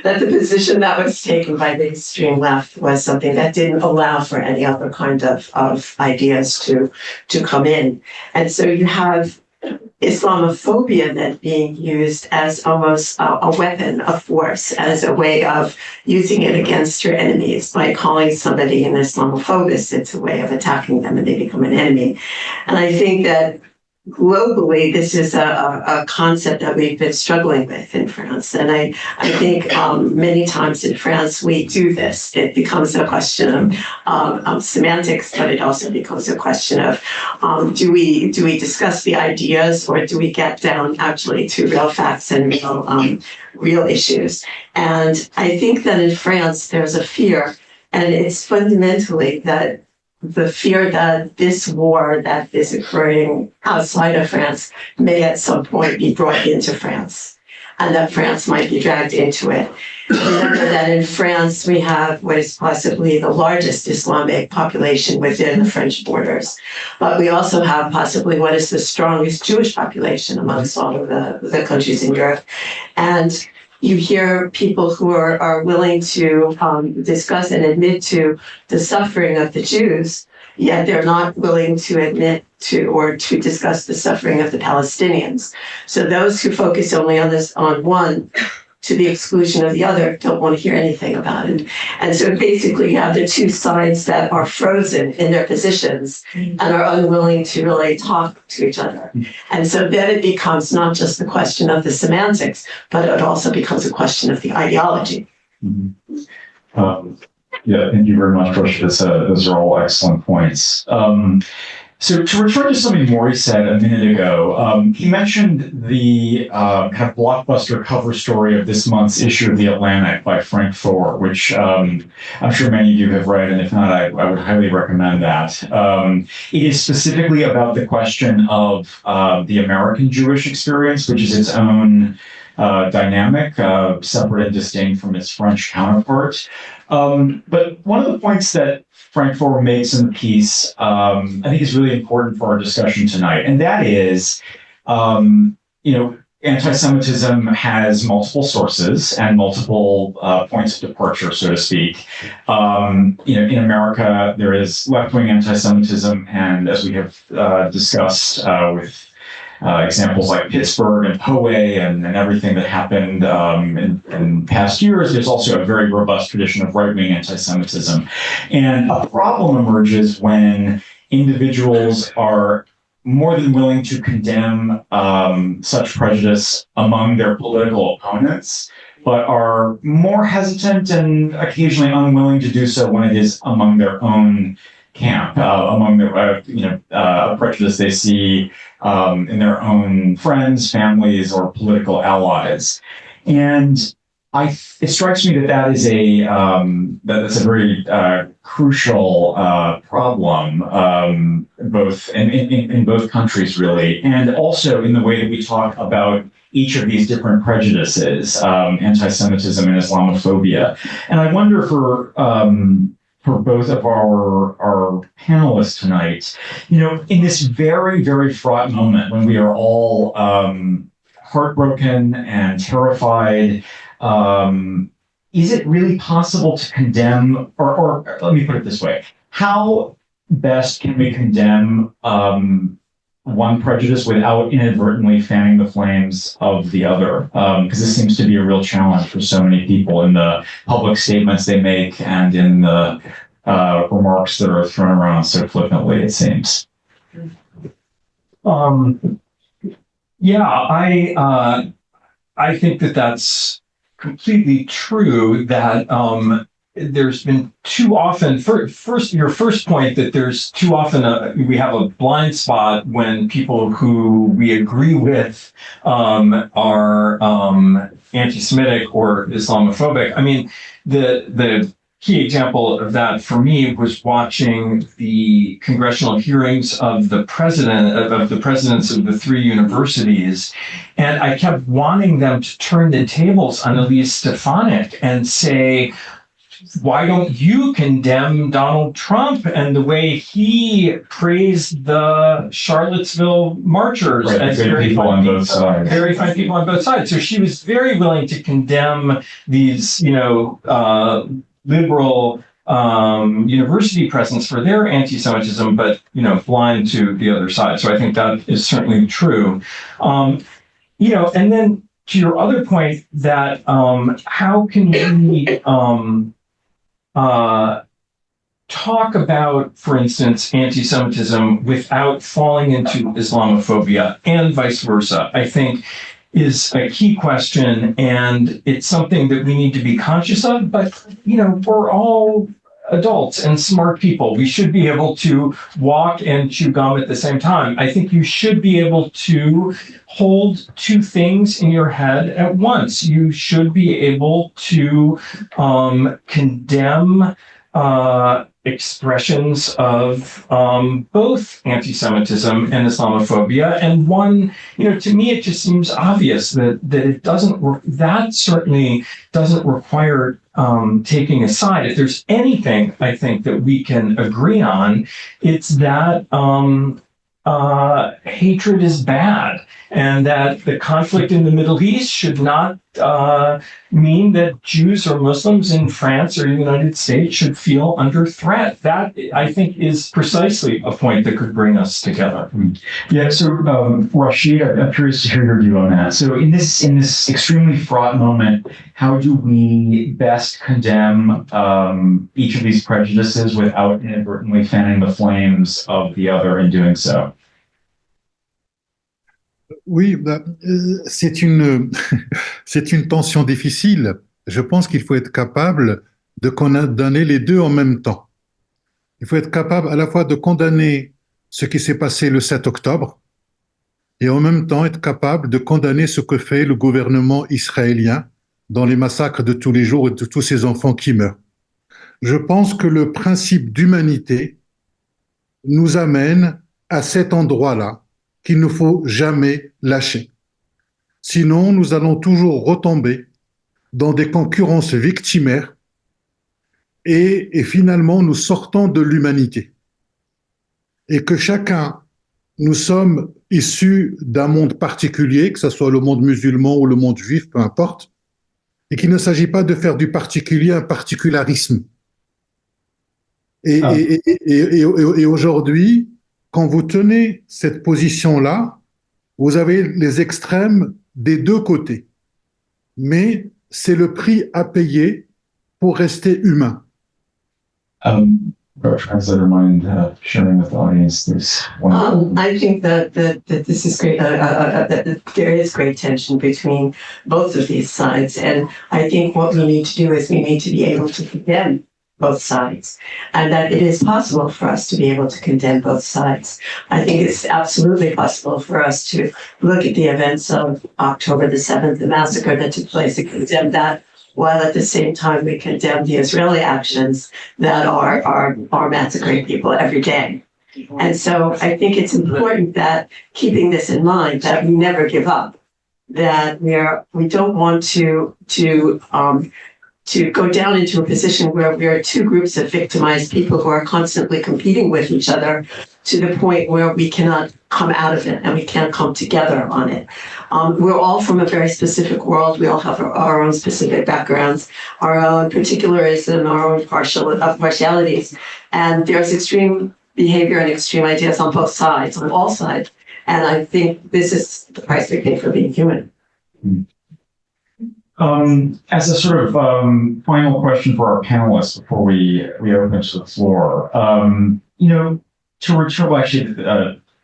that the position that was taken by the extreme left was something that didn't allow for any other kind of ideas to come in. And so you have Islamophobia then being used as almost a weapon of force, as a way of using it against your enemies. By calling somebody an Islamophobist, it's a way of attacking them and they become an enemy. And I think that globally, this is a concept that we've been struggling with in France. And I think many times in France, we do this. It becomes a question of semantics, but it also becomes a question of do we discuss the ideas, or do we get down actually to real facts and real issues? And I think that in France, there's a fear, and it's fundamentally that the fear that this war that is occurring outside of France may at some point be brought into France, and that France might be dragged into it. Remember that in France, we have what is possibly the largest Islamic population within the French borders, but we also have possibly what is the strongest Jewish population amongst all of the countries in Europe. And you hear people who are willing to discuss and admit to the suffering of the Jews, yet they're not willing to admit to or to discuss the suffering of the Palestinians. So those who focus only on one, to the exclusion of the other, don't want to hear anything about it. And so basically you have the two sides that are frozen in their positions and are unwilling to really talk to each other. And so then it becomes not just the question of the semantics, but it also becomes a question of the ideology. Mm-hmm. Yeah, thank you very much, Rachid. Those are all excellent points. So to return to something Maurice said a minute ago, he mentioned the kind of blockbuster cover story of this month's issue of The Atlantic by Frank Thor, which I'm sure many of you have read, and if not, I would highly recommend that. It is specifically about the question of the American Jewish experience, which is its own dynamic, separate and distinct from its French counterpart. But one of the points that Frank Thor makes in the piece, I think is really important for our discussion tonight, and that is, anti-Semitism has multiple sources and multiple points of departure, so to speak. In America, there is left-wing anti-Semitism, and as we have discussed with examples like Pittsburgh and Poway and everything that happened in past years, there's also a very robust tradition of right-wing anti-Semitism. And a problem emerges when individuals are more than willing to condemn such prejudice among their political opponents, but are more hesitant and occasionally unwilling to do so when it is among their own camp, among their prejudice they see in their own friends, families, or political allies. And it strikes me that is that's a very crucial problem, both in both countries, really, and also in the way that we talk about each of these different prejudices, anti-Semitism and Islamophobia. And I wonder for both of our panelists tonight, in this very, very fraught moment when we are all heartbroken and terrified, is it really possible to condemn, or let me put it this way, how best can we condemn one prejudice without inadvertently fanning the flames of the other? Because this seems to be a real challenge for so many people in the public statements they make and in the remarks that are thrown around so flippantly, it seems. I think that's completely true, that there's been too often, your first point, that there's too often we have a blind spot when people who we agree with are anti-Semitic or Islamophobic. I mean, the key example of that for me was watching the congressional hearings of the presidents of the three universities, and I kept wanting them to turn the tables on Elise Stefanik and say, why don't you condemn Donald Trump and the way he praised the Charlottesville marchers as very fine people on both sides? So she was very willing to condemn these, liberal university presence for their anti-Semitism, but blind to the other side. So I think that is certainly true. And then to your other point, that how can we talk about, for instance, anti-Semitism without falling into Islamophobia, and vice versa, I think is a key question, and it's something that we need to be conscious of. But we're all adults and smart people. We should be able to walk and chew gum at the same time. I think you should be able to hold two things in your head at once. You should be able to condemn expressions of both anti-Semitism and Islamophobia. And one, to me, it just seems obvious that it doesn't work. That certainly doesn't require taking a side. If there's anything I think that we can agree on, it's that hatred is bad, and that the conflict in the Middle East should not mean that Jews or Muslims in France or the United States should feel under threat. That, I think, is precisely a point that could bring us together. Yeah, so Rachid, I'm curious to hear your view on that. So in this extremely fraught moment, how do we best condemn each of these prejudices without inadvertently fanning the flames of the other in doing so? Oui, c'est une tension difficile. Je pense qu'il faut être capable de condamner les deux en même temps. Il faut être capable à la fois de condamner ce qui s'est passé le 7 octobre et en même temps être capable de condamner ce que fait le gouvernement israélien dans les massacres de tous les jours et de tous ces enfants qui meurent. Je pense que le principe d'humanité nous amène à cet endroit-là qu'il ne faut jamais lâcher. Sinon, nous allons toujours retomber dans des concurrences victimaires et finalement, nous sortons de l'humanité. Et que chacun, nous sommes issus d'un monde particulier, que ce soit le monde musulman ou le monde juif, peu importe, et qu'il ne s'agit pas de faire du particulier un particularisme. Et aujourd'hui, quand vous tenez cette position-là, vous avez les extrêmes des deux côtés. Mais c'est le prix à payer pour rester humain. Translator, mind sharing with the audience this one? I think that this is great. That there is great tension between both of these sides, and I think what we need to do is we need to be able to condemn both sides, and that it is possible for us to be able to condemn both sides. I think it's absolutely possible for us to look at the events of October the 7th, the massacre that took place, and condemn that, while at the same time we condemn the Israeli actions that are massacring people every day. And so I think it's important that, keeping this in mind, that we never give up, that we don't want to go down into a position where we are two groups of victimized people who are constantly competing with each other to the point where we cannot come out of it and we can't come together on it. We're all from a very specific world. We all have our own specific backgrounds, our own particularism, our own partialities. And there's extreme behavior and extreme ideas on both sides, on all sides. And I think this is the price we pay for being human. As a sort of final question for our panelists before we open to the floor, to return, well, actually,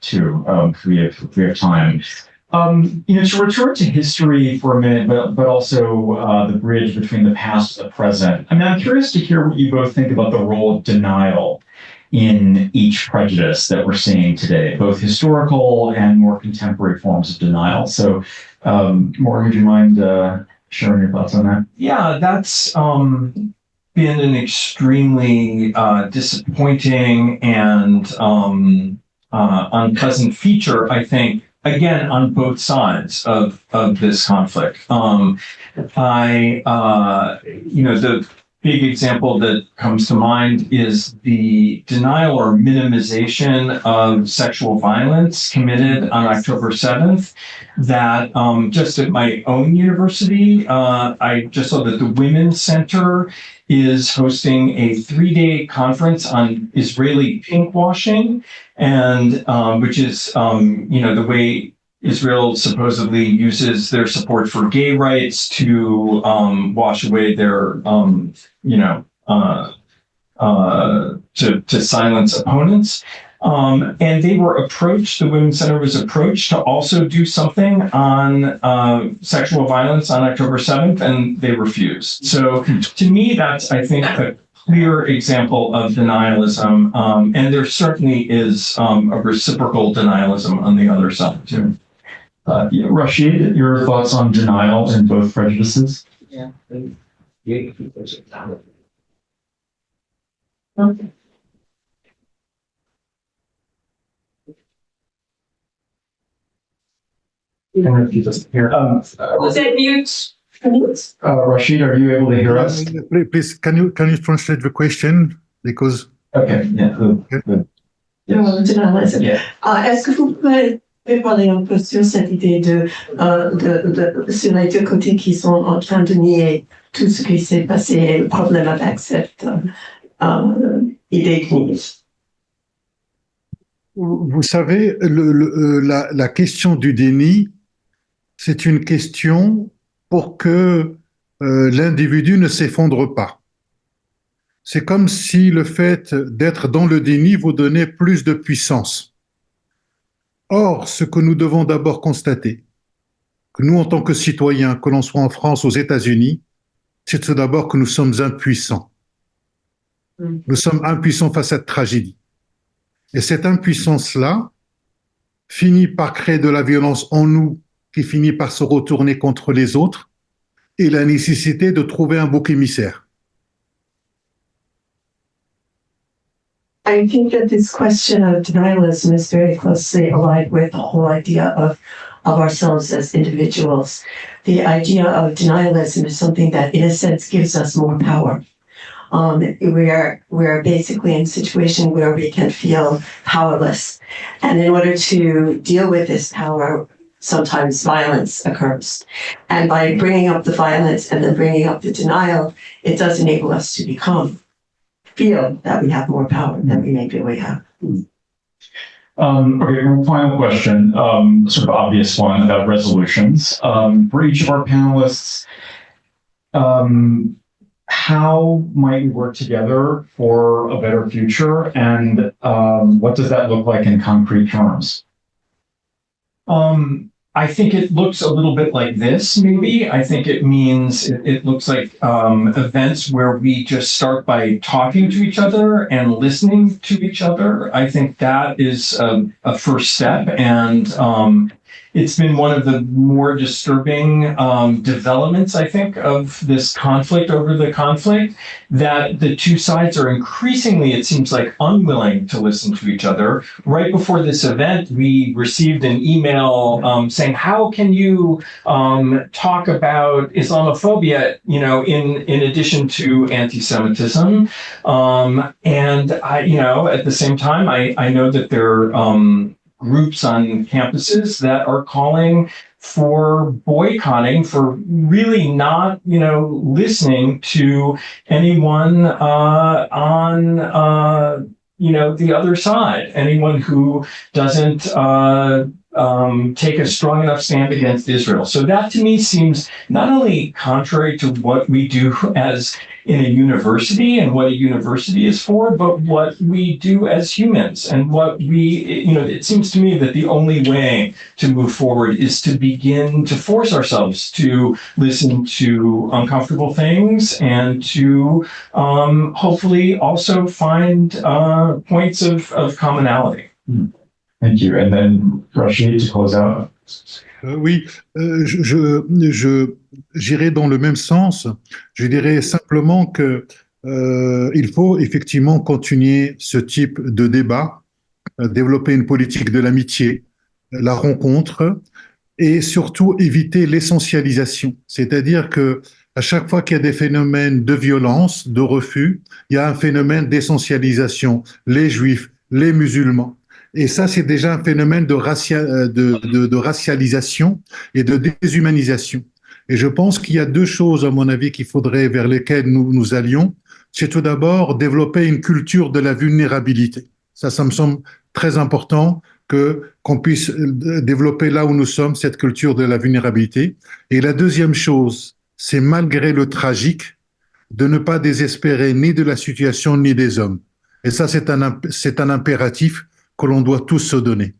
if we have time, to return to history for a minute, but also the bridge between the past and the present. I mean, I'm curious to hear what you both think about the role of denial in each prejudice that we're seeing today, both historical and more contemporary forms of denial. So, Maureen, would you mind sharing your thoughts on that? Yeah, that's been an extremely disappointing and unpleasant feature, I think, again, on both sides of this conflict. The big example that comes to mind is the denial or minimization of sexual violence committed on October 7th. That just at my own university, I just saw that the Women's Center is hosting a 3-day conference on Israeli pinkwashing, and which is, the way Israel supposedly uses their support for gay rights to wash away their, to silence opponents. And they were approached, the Women's Center was approached to also do something on sexual violence on October 7th, and they refused. So to me, that's, I think, a clear example of denialism. And there certainly is a reciprocal denialism on the other side, too. Rachid, your thoughts on denial in both prejudices? Yeah. Was it mute? Rachid, are you able to hear us? Please, can you translate the question? Because okay, yeah. Est-ce que vous pouvez parler un peu sur cette idée sur les deux côtés qui sont en train de nier tout ce qui s'est passé et le problème avec cette idée de nier? Vous savez, la question du déni, c'est une question pour que l'individu ne s'effondre pas. C'est comme si le fait d'être dans le déni vous donnait plus de puissance. Or, ce que nous devons d'abord constater, que nous, en tant que citoyens, que l'on soit en France, aux États-Unis, c'est tout d'abord que nous sommes impuissants. Nous sommes impuissants face à cette tragédie. Et cette impuissance-là finit par créer de la violence en nous, qui finit par se retourner contre les autres, et la nécessité de trouver un bouc émissaire. I think that this question of denialism is very closely allied with the whole idea of ourselves as individuals. The idea of denialism is something that, in a sense, gives us more power. we're basically in a situation where we can feel powerless. And in order to deal with this power, sometimes violence occurs. And by bringing up the violence and then bringing up the denial, it does enable us to feel that we have more power than we maybe we have. Okay, one final question, sort of obvious one about resolutions. For each of our panelists, how might we work together for a better future, and what does that look like in concrete terms? I think it looks a little bit like this, maybe. I think it means it looks like events where we just start by talking to each other and listening to each other. I think that is a first step. And it's been one of the more disturbing developments, I think, of this conflict over the conflict, that the two sides are increasingly, it seems like, unwilling to listen to each other. Right before this event, we received an email saying, how can you talk about Islamophobia, in addition to anti-Semitism? And at the same time, I know that there are groups on campuses that are calling for boycotting, for really not, listening to anyone on, the other side, anyone who doesn't take a strong enough stand against Israel. So that to me seems not only contrary to what we do as in a university and what a university is for, but what we do as humans and what it seems to me that the only way to move forward is to begin to force ourselves to listen to uncomfortable things and to hopefully also find points of commonality. Thank you. And then Rachid, to close out. Oui, j'irai dans le même sens. Je dirais simplement que il faut effectivement continuer ce type de débat, développer une politique de l'amitié, la rencontre, et surtout éviter l'essentialisation. C'est-à-dire que à chaque fois qu'il y a des phénomènes de violence, de refus, il y a un phénomène d'essentialisation. Les Juifs, les musulmans. Et ça, c'est déjà un phénomène de racialisation et de déshumanisation. Et je pense qu'il y a deux choses, à mon avis, vers lesquelles nous allions. C'est tout d'abord développer une culture de la vulnérabilité. Ça me semble très important qu'on puisse développer là où nous sommes cette culture de la vulnérabilité. Et la deuxième chose, c'est malgré le tragique, de ne pas désespérer ni de la situation ni des hommes. Et ça, c'est un impératif que l'on doit tous se donner.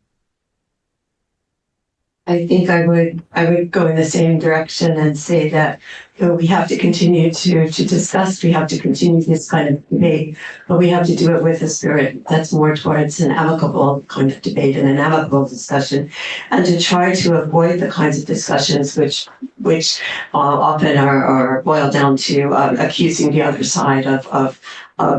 I think I would go in the same direction and say that we have to continue to discuss, we have to continue this kind of debate, but we have to do it with a spirit that's more towards an amicable kind of debate and an amicable discussion, and to try to avoid the kinds of discussions which often are boiled down to accusing the other side of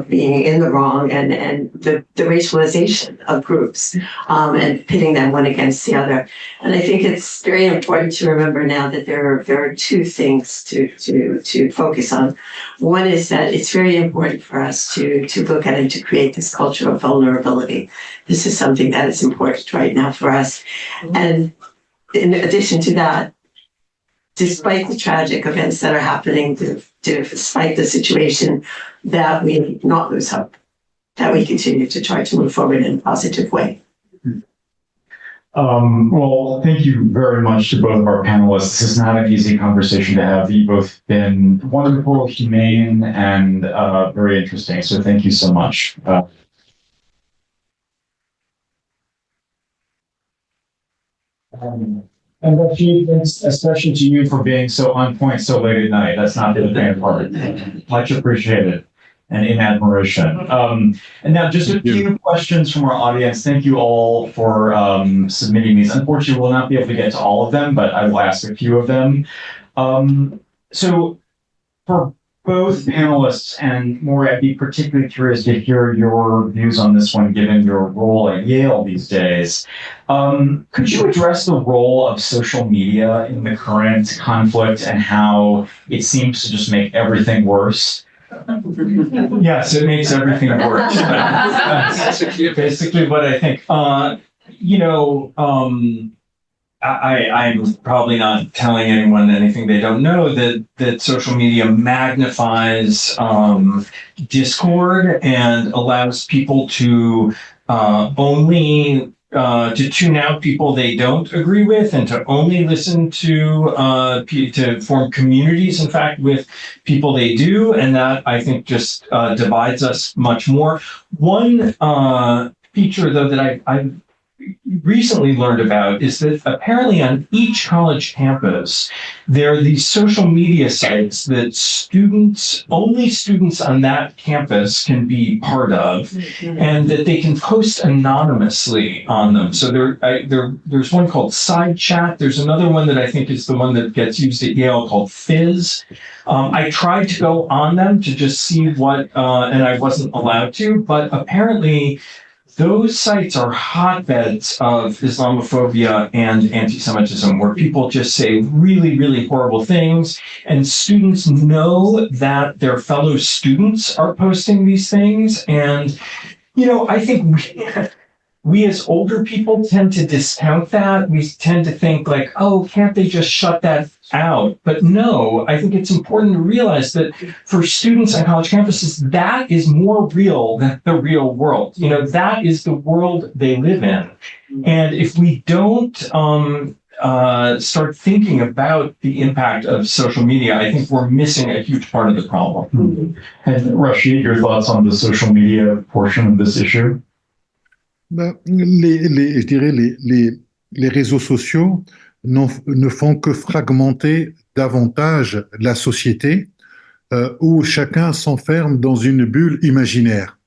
being in the wrong and the racialization of groups and pitting them one against the other. And I think it's very important to remember now that there are two things to focus on. One is that it's very important for us to look at and to create this culture of vulnerability. This is something that is important right now for us. And in addition to that, despite the tragic events that are happening, despite the situation, that we not lose hope, that we continue to try to move forward in a positive way. Well, thank you very much to both of our panelists. This is not an easy conversation to have. You've both been wonderful, humane, and very interesting. So thank you so much. And Rachid, thanks especially to you for being so on point so late at night. That's not the bad part. Much appreciated and in admiration. And now just a few questions from our audience. Thank you all for submitting these. Unfortunately, we'll not be able to get to all of them, but I will ask a few of them. So for both panelists, and Maurice, I'd be particularly curious to hear your views on this one, given your role at Yale these days. Could you address the role of social media in the current conflict and how it seems to just make everything worse? Yes, it makes everything worse. That's basically what I think. I'm probably not telling anyone anything they don't know, that social media magnifies discord and allows people to only to tune out people they don't agree with and to only listen to form communities, in fact, with people they do. And that, I think, just divides us much more. One feature, though, that I recently learned about is that apparently on each college campus, there are these social media sites that only students on that campus can be part of, and that they can post anonymously on them. So there's one called Side Chat. There's another one that I think is the one that gets used at Yale called Fizz. I tried to go on them to just see what, and I wasn't allowed to, but apparently those sites are hotbeds of Islamophobia and anti-Semitism, where people just say really, really horrible things, and students know that their fellow students are posting these things. And, I think we as older people tend to discount that. We tend to think like, oh, can't they just shut that out? But no, I think it's important to realize that for students on college campuses, that is more real than the real world. That is the world they live in. And if we don't start thinking about the impact of social media, I think we're missing a huge part of the problem. Mm-hmm. And Rachid, your thoughts on the social media portion of this issue? Je dirais les réseaux sociaux ne font que fragmenter davantage la société où chacun s'enferme dans une bulle imaginaire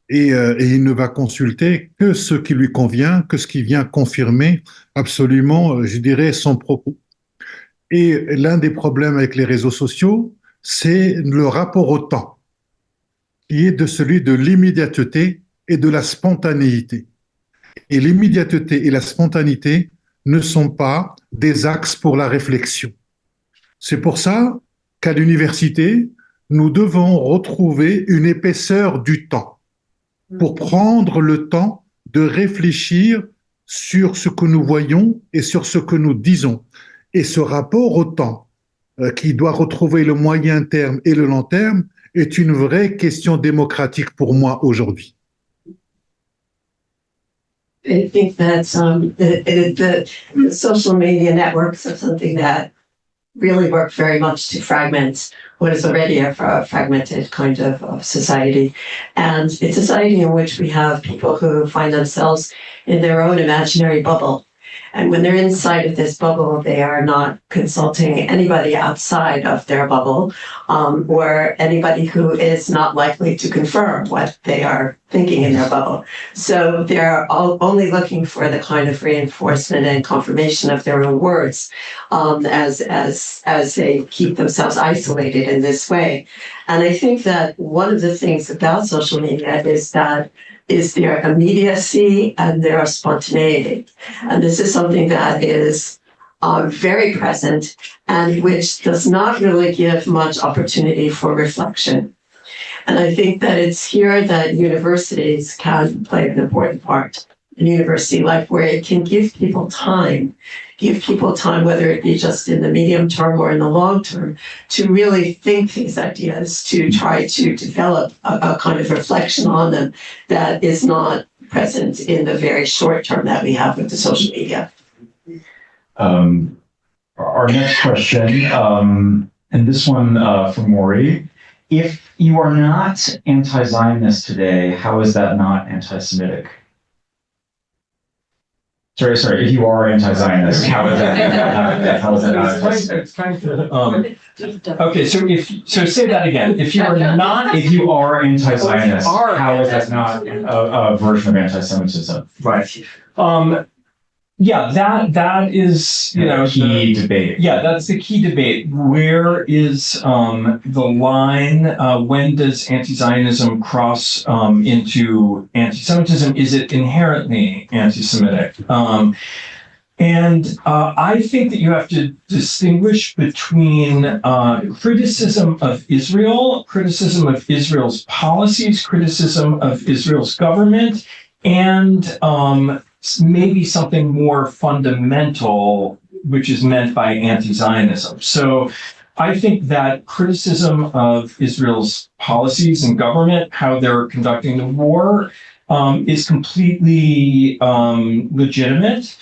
et il ne va consulter que ce qui lui convient, que ce qui vient confirmer absolument, je dirais, son propos. Et l'un des problèmes avec les réseaux sociaux, c'est le rapport au temps, qui est de celui de l'immédiateté et de la spontanéité. Et l'immédiateté et la spontanéité ne sont pas des axes pour la réflexion. C'est pour ça qu'à l'université, nous devons retrouver une épaisseur du temps pour prendre le temps de réfléchir sur ce que nous voyons et sur ce que nous disons. Et ce rapport au temps, qui doit retrouver le moyen terme et le long terme, est une vraie question démocratique pour moi aujourd'hui. I think that the social media networks are something that really work very much to fragment what is already a fragmented kind of society. And it's a society in which we have people who find themselves in their own imaginary bubble. And when they're inside of this bubble, they are not consulting anybody outside of their bubble, or anybody who is not likely to confirm what they are thinking in their bubble. So they're only looking for the kind of reinforcement and confirmation of their own words, as they keep themselves isolated in this way. And I think that one of the things about social media is their immediacy and their spontaneity. And this is something that is very present and which does not really give much opportunity for reflection. And I think that it's here that universities can play an important part. In university life, where it can give people time, whether it be just in the medium term or in the long term, to really think these ideas, to try to develop a kind of reflection on them that is not present in the very short term that we have with the social media. Our next question, and this one from Maurice. If you are not anti-Zionist today, how is that not anti-Semitic? Sorry. If you are anti-Zionist, how is that? How is that not? Okay, so say that again. If you are anti-Zionist, how is that not a version of anti-Semitism? Right. Yeah, that is key debate. Yeah, that's the key debate. Where is the line? When does anti-Zionism cross into anti-Semitism? Is it inherently anti-Semitic? And I think that you have to distinguish between criticism of Israel, criticism of Israel's policies, criticism of Israel's government, and maybe something more fundamental, which is meant by anti-Zionism. So I think that criticism of Israel's policies and government, how they're conducting the war, is completely legitimate.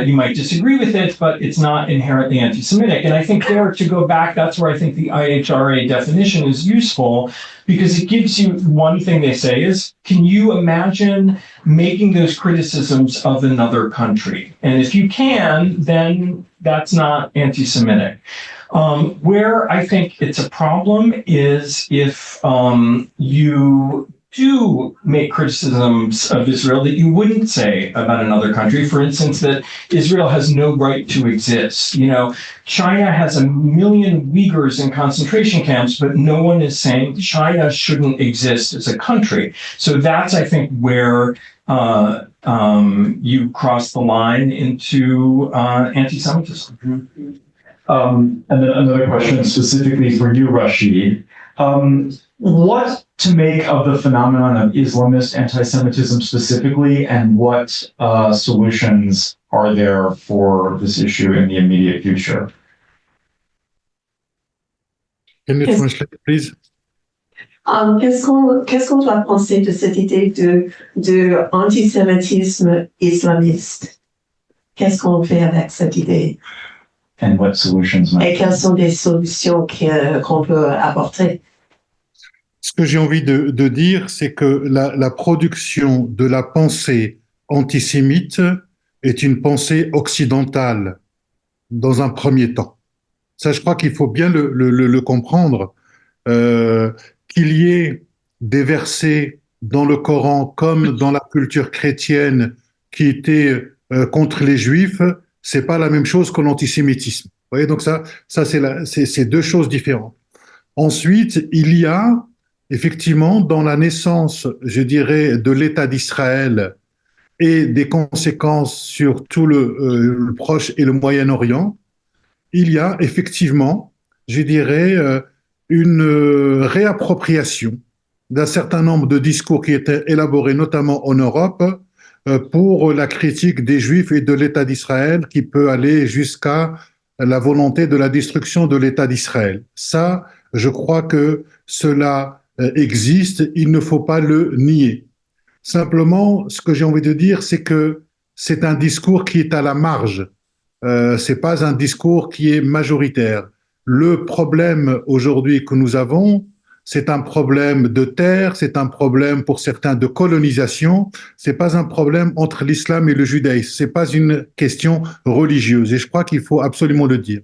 You might disagree with it, but it's not inherently anti-Semitic. And I think there, to go back, that's where I think the IHRA definition is useful, because it gives you, one thing they say is, can you imagine making those criticisms of another country? And if you can, then that's not anti-Semitic. Where I think it's a problem is if you do make criticisms of Israel that you wouldn't say about another country. For instance, that Israel has no right to exist. You know, China has 1 million Uyghurs in concentration camps, but no one is saying China shouldn't exist as a country. So that's, I think, where you cross the line into anti-Semitism. And then another question specifically for you, Rachid. What to make of the phenomenon of Islamist anti-Semitism specifically, and what solutions are there for this issue in the immediate future? Can you translate, please? Qu'est-ce qu'on doit penser de cette idée de antisémitisme islamiste? Qu'est-ce qu'on fait avec cette idée? And what solutions might Et quelles sont les solutions qu'on peut apporter? Ce que j'ai envie de dire, c'est que la production de la pensée antisémite est une pensée occidentale dans un premier temps. Ça, je crois qu'il faut bien le comprendre. Qu'il y ait des versets dans le Coran comme dans la culture chrétienne qui étaient contre les Juifs, c'est pas la même chose que l'antisémitisme. Vous voyez, donc ça c'est deux choses différentes. Ensuite, il y a effectivement dans la naissance, je dirais, de l'État d'Israël et des conséquences sur tout le Proche et le Moyen-Orient, il y a effectivement, je dirais, une réappropriation d'un certain nombre de discours qui étaient élaborés notamment en Europe pour la critique des Juifs et de l'État d'Israël, qui peut aller jusqu'à la volonté de la destruction de l'État d'Israël. Ça, je crois que cela existe, il ne faut pas le nier. Simplement, ce que j'ai envie de dire, c'est que c'est un discours qui est à la marge. C'est pas un discours qui est majoritaire. Le problème aujourd'hui que nous avons, c'est un problème de terre, c'est un problème pour certains de colonisation, c'est pas un problème entre l'islam et le judaïsme, c'est pas une question religieuse, et je crois qu'il faut absolument le dire.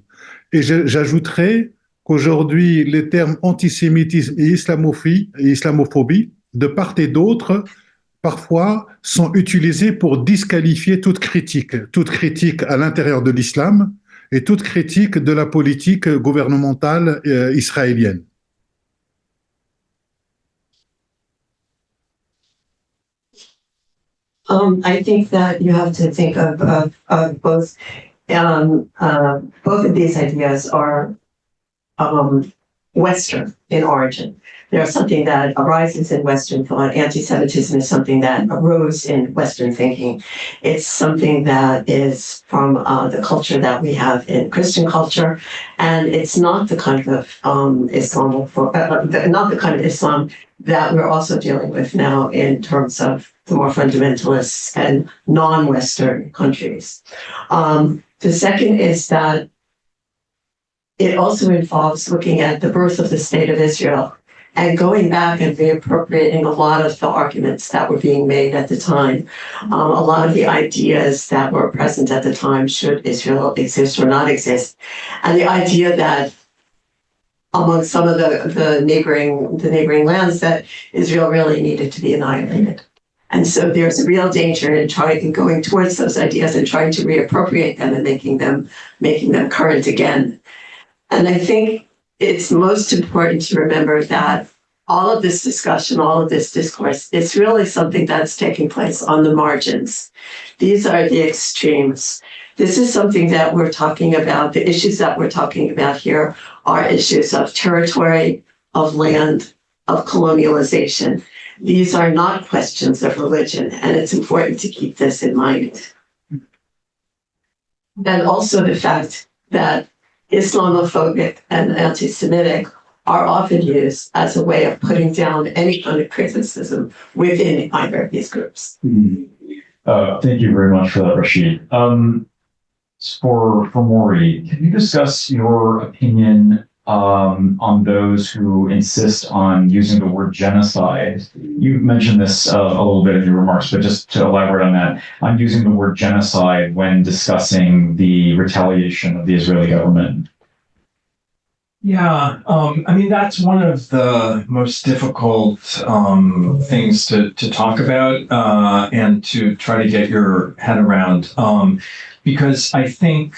Et j'ajouterais qu'aujourd'hui, les termes antisémitisme et islamophobie, de part et d'autre, parfois sont utilisés pour disqualifier toute critique à l'intérieur de l'islam et toute critique de la politique gouvernementale israélienne. I think that you have to think of both. Both of these ideas are Western in origin. There's something that arises in Western thought. Anti-Semitism is something that arose in Western thinking. It's something that is from the culture that we have in Christian culture, and it's not the kind of not the kind of Islam that we're also dealing with now in terms of the more fundamentalists and non-Western countries. The second is that it also involves looking at the birth of the State of Israel and going back and reappropriating a lot of the arguments that were being made at the time. A lot of the ideas that were present at the time, should Israel exist or not exist. And the idea that among some of the neighboring lands, that Israel really needed to be annihilated. And so there's a real danger in going towards those ideas and trying to reappropriate them and making them current again. And I think it's most important to remember that all of this discussion, all of this discourse, it's really something that's taking place on the margins. These are the extremes. This is something that we're talking about. The issues that we're talking about here are issues of territory, of land, of colonialization. These are not questions of religion, and it's important to keep this in mind. And also the fact that Islamophobic and anti-Semitic are often used as a way of putting down any kind of criticism within either of these groups. Thank you very much for that, Rachid. For Maurice, can you discuss your opinion on those who insist on using the word genocide? You mentioned this a little bit in your remarks, but just to elaborate on that, on using the word genocide when discussing the retaliation of the Israeli government. Yeah, I mean, that's one of the most difficult things to talk about and to try to get your head around. Because I think,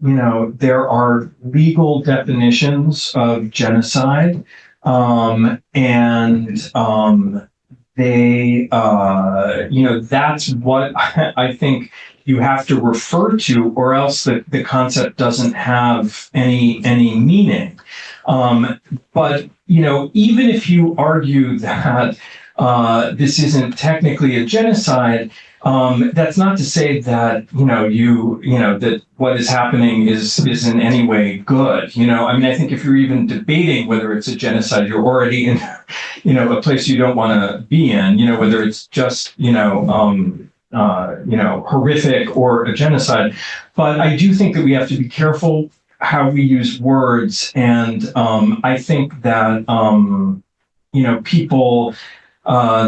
there are legal definitions of genocide, and they, that's what I think you have to refer to, or else the concept doesn't have any meaning. But, even if you argue that this isn't technically a genocide, that's not to say that, that what is happening is in any way good. I think if you're even debating whether it's a genocide, you're already in, a place you don't want to be in, whether it's just, horrific or a genocide. But I do think that we have to be careful how we use words. And I think that, people,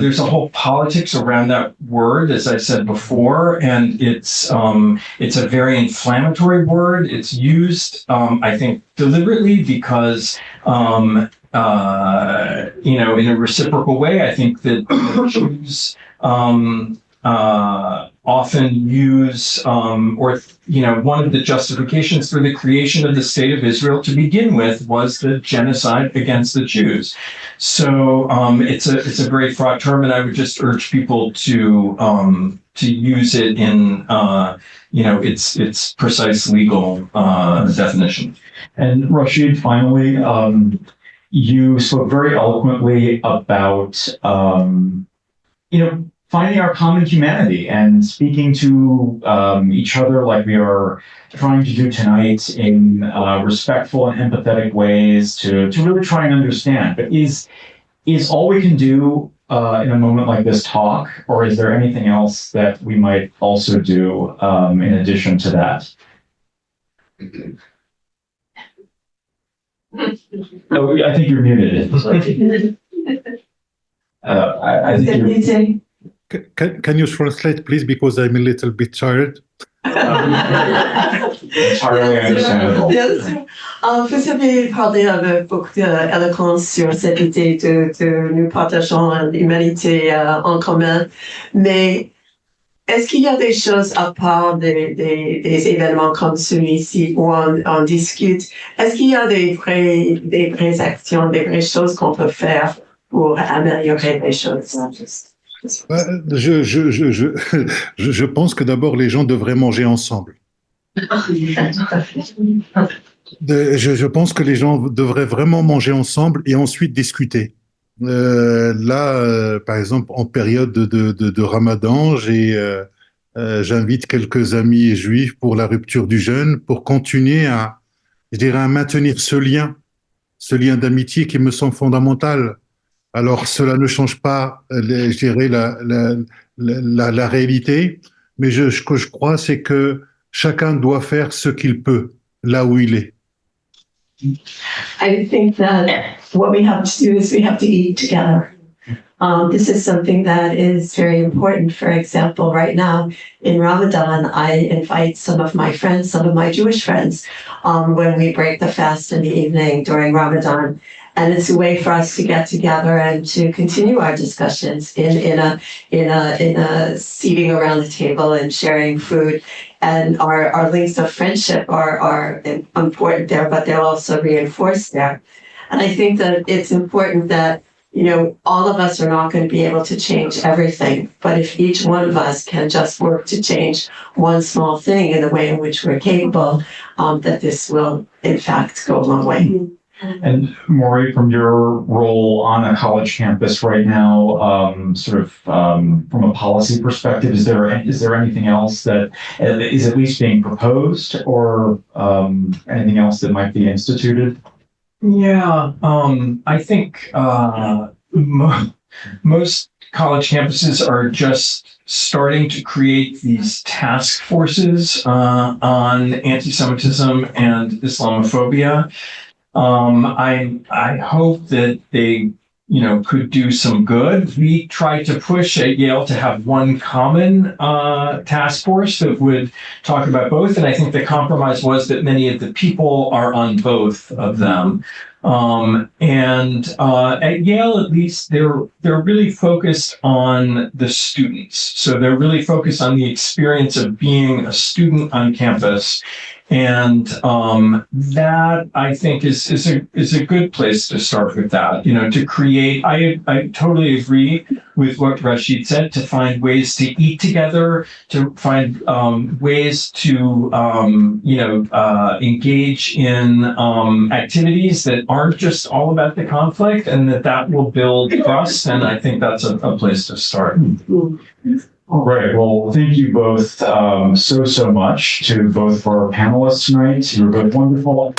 there's a whole politics around that word, as I said before, and it's a very inflammatory word. It's used, I think, deliberately because, in a reciprocal way. I think that Jews often use, one of the justifications for the creation of the state of Israel to begin with was the genocide against the Jews. So it's a very fraught term, and I would just urge people to use it in its precise legal definition. And Rachid, finally, you spoke very eloquently about finding our common humanity and speaking to each other like we are trying to do tonight in respectful and empathetic ways to really try and understand. But is all we can do in a moment like this talk, or is there anything else that we might also do in addition to that? Oh, I think you're muted. I think you're... Can you translate, please, because I'm a little bit tired? Entirely understandable. Bien sûr. Vous avez parlé avec beaucoup d'éloquence sur cette idée de nous partageons l'humanité en commun, mais est-ce qu'il y a des choses à part des événements comme celui-ci où on discute? Est-ce qu'il y a des vraies actions, des vraies choses qu'on peut faire pour améliorer les choses? Je pense que d'abord les gens devraient manger ensemble. Je pense que les gens devraient vraiment manger ensemble et ensuite discuter. Par exemple, en période de Ramadan, j'invite quelques amis juifs pour la rupture du jeûne, pour continuer à maintenir ce lien d'amitié qui me semble fondamental. Alors, cela ne change pas, la réalité, mais ce que je crois, c'est que chacun doit faire ce qu'il peut, là où il est. I think that what we have to do is we have to eat together. This is something that is very important. For example, right now in Ramadan, I invite some of my friends, some of my Jewish friends, when we break the fast in the evening during Ramadan. And it's a way for us to get together and to continue our discussions in a seating around the table and sharing food. And our links of friendship are important there, but they're also reinforced there. And I think that it's important that, all of us are not going to be able to change everything, but if each one of us can just work to change one small thing in the way in which we're capable, that this will, in fact, go a long way. And Maurice, from your role on a college campus right now, from a policy perspective, is there anything else that is at least being proposed, or anything else that might be instituted? Yeah, I think most college campuses are just starting to create these task forces on anti-Semitism and Islamophobia. I hope that they, could do some good. We tried to push at Yale to have one common task force that would talk about both, and I think the compromise was that many of the people are on both of them. At Yale, at least, they're really focused on the students. So they're really focused on the experience of being a student on campus. And that, I think, is a good place to start with that, to create. I totally agree with what Rachid said, to find ways to eat together, to find ways to engage in activities that aren't just all about the conflict, and that will build trust. And I think that's a place to start. All right. Well, thank you both so much to both of our panelists tonight. You were both wonderful.